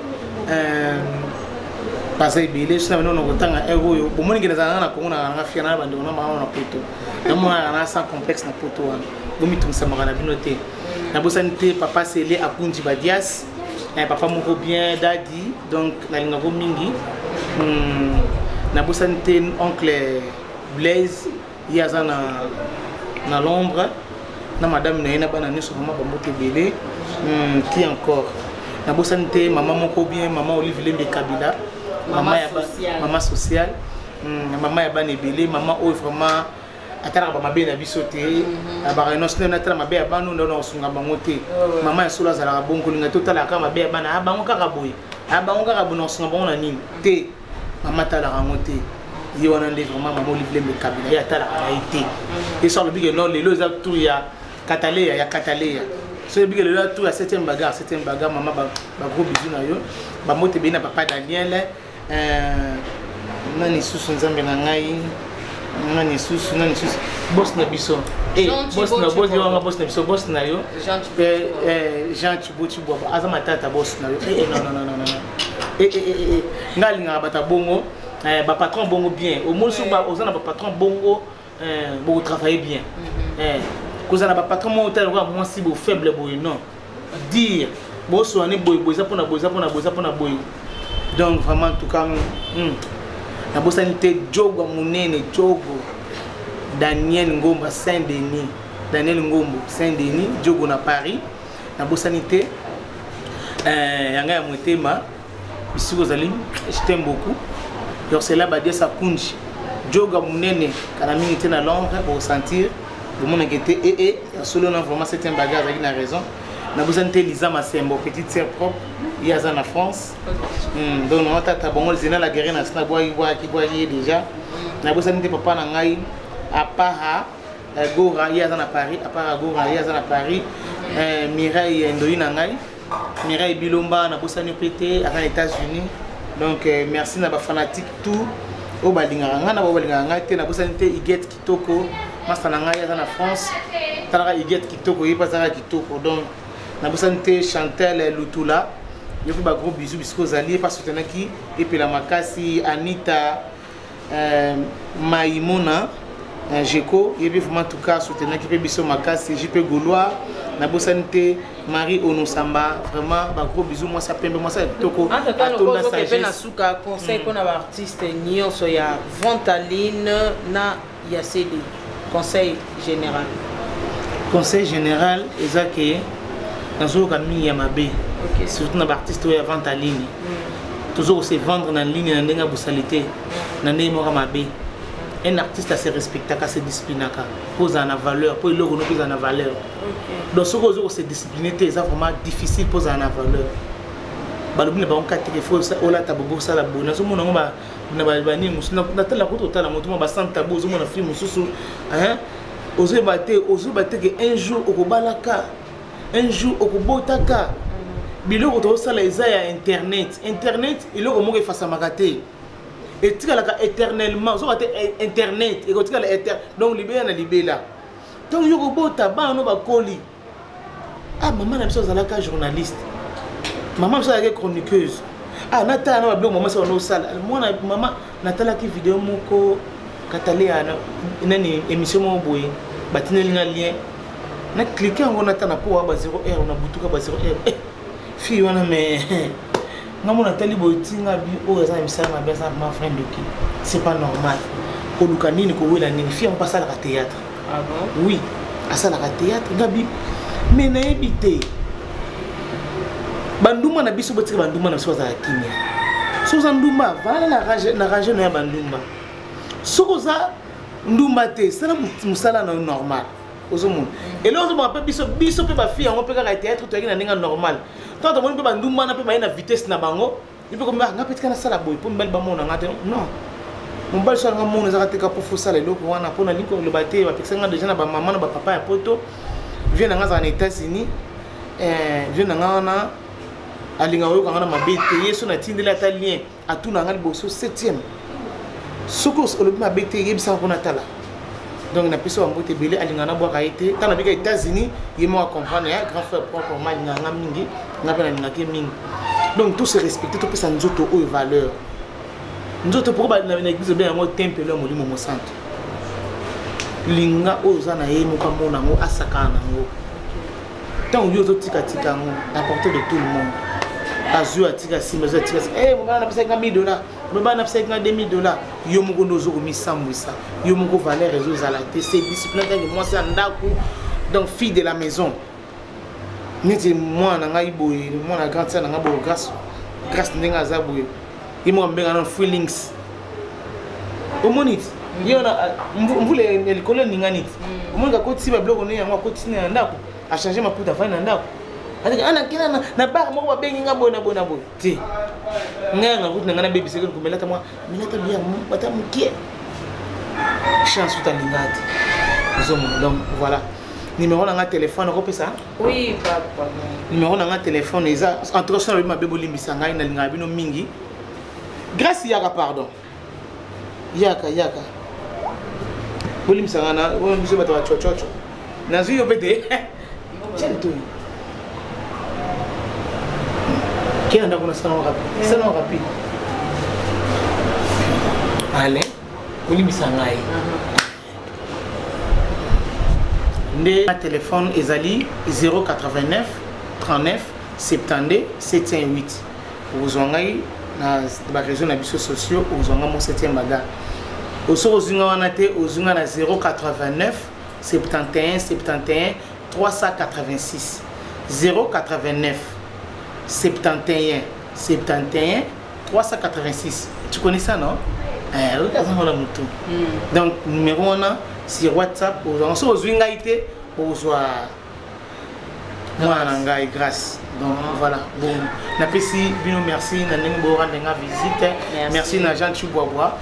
Parce que belé, je sais non on retanga euro yo. Bon moi ngi na na Congo na na fiana bande na ma na poto. Na mo na sans complexe na poto wana. Bomi tumsa mara na binote. Na bosante papa Sele Akunji Badias. Papa moko bien dadi donc na linga go mingi. Na bosante oncle Blaise, il y a na Londres. Na madame na ina bana nyonso mama bambote belé qui encore na bosante maman moko bien maman Olive Lembe Kabila maman ya maman sociale maman ya bana belé maman o vraiment atara ba mabe na biso te ba renonce na atara mabe ya bana ndo na osunga bango te maman ya solo azala bongo linga totala ka mabe ya bana bango kaka boy bango kaka bona osunga bango na nini te maman tala rango te yi wana ndé vraiment maman Olive Lembe Kabila ya tala ka été et sur le big non les loza tout ya Cataléa, ya Cataléa. So le big le tout à 7e bagarre maman ba gros bisous na yo. Ba mote bina papa Daniel nani susu nzambe na ngai. Nani susu boss na biso. Boss na biso boss na yo. Jean Chibochi Boba azama tata boss na yo. Non. Ngalinga bata bongo ba patron bongo bien. Au moins so ba ozana ba patron bongo bon travailler bien. Vous avez un patron monté moi si vous faible boy non dire bon soigner boy ça pour na boy donc vraiment en tout cas na bossa nité jogo munene jogo Daniel Ngomba Saint-Denis jogo na Paris na bossa nité yanga ya motema bisi kozali je t'aime beaucoup donc c'est là badia sa kunji jogo munene kana mingi na Londres pour sentir le monde qui était solo non vraiment c'est un bagage avec la raison na besoin de Lisa Massembo petite sœur propre il y a en France donc on tata bon les na la guerre na sna boy qui boy déjà na besoin de papa na ngai à part Gora il y a à Paris à part Gora il y a à Paris Mireille Ndoyi na ngai Mireille Bilomba na besoin de péter à les États-Unis donc merci na ba fanatique tout au balinganga ngana ba balinganga te na besoin de Iget Kitoko Masta na ngai en France tala Iget Kitoko yi pasaka Kitoko donc na bosante Chantel Lutula yo ba gros bisous bisous zali pas soutenir qui et puis la makasi Anita Maimona Jeko et puis vraiment en tout cas soutenir qui peut bisous makasi JP Gaulois na bosante Marie Onosamba vraiment ba gros bisous moi ça pembe moi ça Kitoko atonda sagesse na suka conseil pour na artiste nyonso ya Vantaline na ya CD conseil général ezaki nazoyoka mingi ya mabe surtout na artiste oyo vente en ligne toujours se vendre en ligne na ndenga bosalité na ndenge moko mabe un artiste a se respectaka se disciplinaka pose na valeur po iloko no pose na valeur donc ce que se discipliner c'est vraiment difficile pose na valeur balobi na banka te faut ola tabobo sala bona so mona ngoma na bani musuna na tala ko totala moto ba santa bozo mona film mususu hein ozo bate que un jour okobalaka un jour okobotaka biloko to sala eza ya internet iloko moko efasa makate etikalaka éternellement so ate internet ekotikala donc libela na libela donc yoko bota bana no bakoli maman na biso zalaka journaliste maman biso zalaka chroniqueuse nata na bablo maman so no sala mona maman natala ki vidéo moko katale nani émission mo boye batinelinga lien na cliquer ngo nata na po ba 0h na butuka ba 0h fille wana mais ngamona tali botinga bi o za misala ma besa ma friend doki c'est pas normal ko luka nini ko wela nini fille on passe à la théâtre oui à ça la théâtre ngabi mais na ebité banduma na biso botika banduma na biso za kimia so za nduma vala na ranger na banduma soko za nduma te sala musala na normal ozomona et là on peut biso pe ba fille on peut ka théâtre to na ninga normal tant on peut ba nduma na pe ba na vitesse na bango il peut comme nga petika na sala boy pour mbali ba mona ngate non mon bal so nga mona za ka pour fo sala eloko wana pona liko le baté ba pekisa nga déjà na ba maman na ba papa ya poto vient nga za na États-Unis vient nga na alinga oyo nga na mabete yeso na tindela ta lien atuna nga liboso 7e sokos olobi mabete yebisa ko na tala donc na piso ambote belé alinga na boka été tant na bika États-Unis yemo a comprendre ya grand frère propre mal nga mingi nga pena nga ke mingi donc tout se respecter tout pesa nzoto o valeur nzoto pour ba na église bien ngo temple lo molimo mo santo linga o za na yemo ka mona ngo asaka na ngo tant yo zo tika ngo à portée de tout le monde azu atika simezo atika mon gars na pesa nga $1000 baba na pesa nga $2000 yo moko ndozo ko misambwisa yo moko valeur réseaux à la tête c'est discipline que moi c'est ndaku donc fille de la maison niti moi na ngai boy moi na grande sœur na ngabo grâce ndenga za boy imo mbenga na feelings omonit yo na mvule elikolo ninganit omonga ko tiba bloko ne yango ko tina ndaku a changer ma puta fa na ndaku ana kina na bar moko ba bengi ngabo na bona boy ti nganga kuti ngana baby second kumelata mwa milata bien bata mukie chance utalingati zomo donc voilà numéro na téléphone ko pesa oui papa numéro na téléphone eza entre ça le mabebo limbisa ngai na linga bino mingi grâce yaka pardon yaka bolimisa ngana wona biso bata chochocho nazi yo bete chento Quel est le salon rapide? Salon rapide. Allez, vous lui sangai. Le téléphone Ezali 089 39 72 708. Vous avez la région des réseaux sociaux, vous avez mon 7e bagarre. Vous avez 089 71 71 386 089 71 386. Tu connais ça, non? Donc, numéro 1 sur WhatsApp, vous avez grâce. Donc voilà. Bon, merci, merci, visite. Merci na Jean Chibois.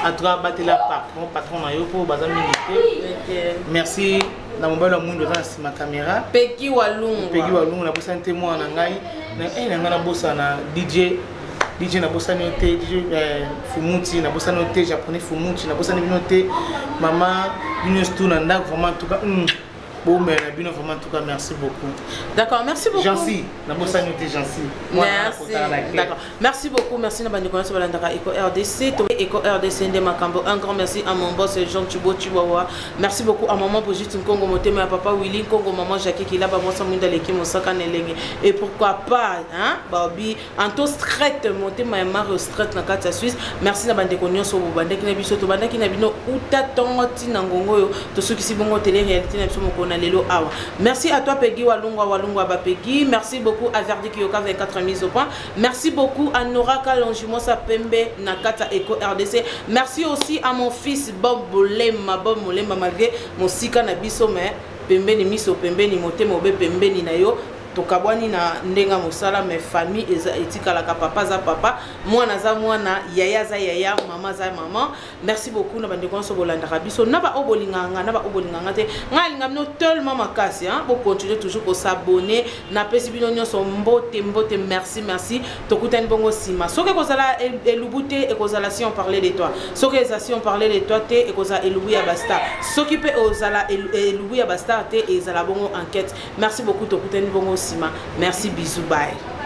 En tout cas, la patron pour merci. Na mobile monde dans ma caméra. Peki Walungu na bossa témoin na ngai. Na na bossa na DJ na bossa noté DJ Fumuti na bossa noté japonais Fumuti na bossa noté maman bino stu na ndak vraiment en tout cas bon mais bino vraiment en tout cas merci beaucoup. D'accord, merci beaucoup. Jancy na bossa noté Jancy. Merci. D'accord. Merci beaucoup, merci na bandi connaissance balandaka Eco RDC, Eco RDC Ndé Makambo. Un grand merci à mon boss Jean Chiboa. Merci beaucoup à maman Brigitte Nkongo Motema, à papa Willy Nkongo, maman Jackie qui là ba moi Samunda Leki Mosaka Nelenge. Et pourquoi pas hein Babi Anto Strait Motema et Mario Strait na kata Suisse. Merci na bandi connaissance bande ki na biso to bande ki na bino uta tongo tina ngongo yo to soki si bongo télé réalité na biso moko na lelo awa. Merci à toi Peggy Walungwa Bapeggy. Merci beaucoup à Verdi Kioka 24 mise au point. Merci beaucoup à Nora Kalonjimosa Pembe Nakata Eco RDC. Merci aussi à mon fils Bob Molema malgré mon sika na biso mais Pembe ni miso Pembe ni motema obe Pembe ni na yo. Tokabwani na ndenga mosala mes famille etikala ka papa za papa mwana za mwana yaya za yaya mama za mama. Merci beaucoup na bande konso bolanda biso na ba obolinganga te ngalinga bino tellement makasi hein pour continuer toujours pour s'abonner na pesi bino nyonso mbote merci tokutani bongo sima soki kozala elubute e kozala si on parlait de toi soki si on parlait de toi te e kozala elubu ya basta soki pe ozala elubu ya basta te e zala bongo enquête. Merci beaucoup tokutani bongo Sima. Merci, bisous, bye.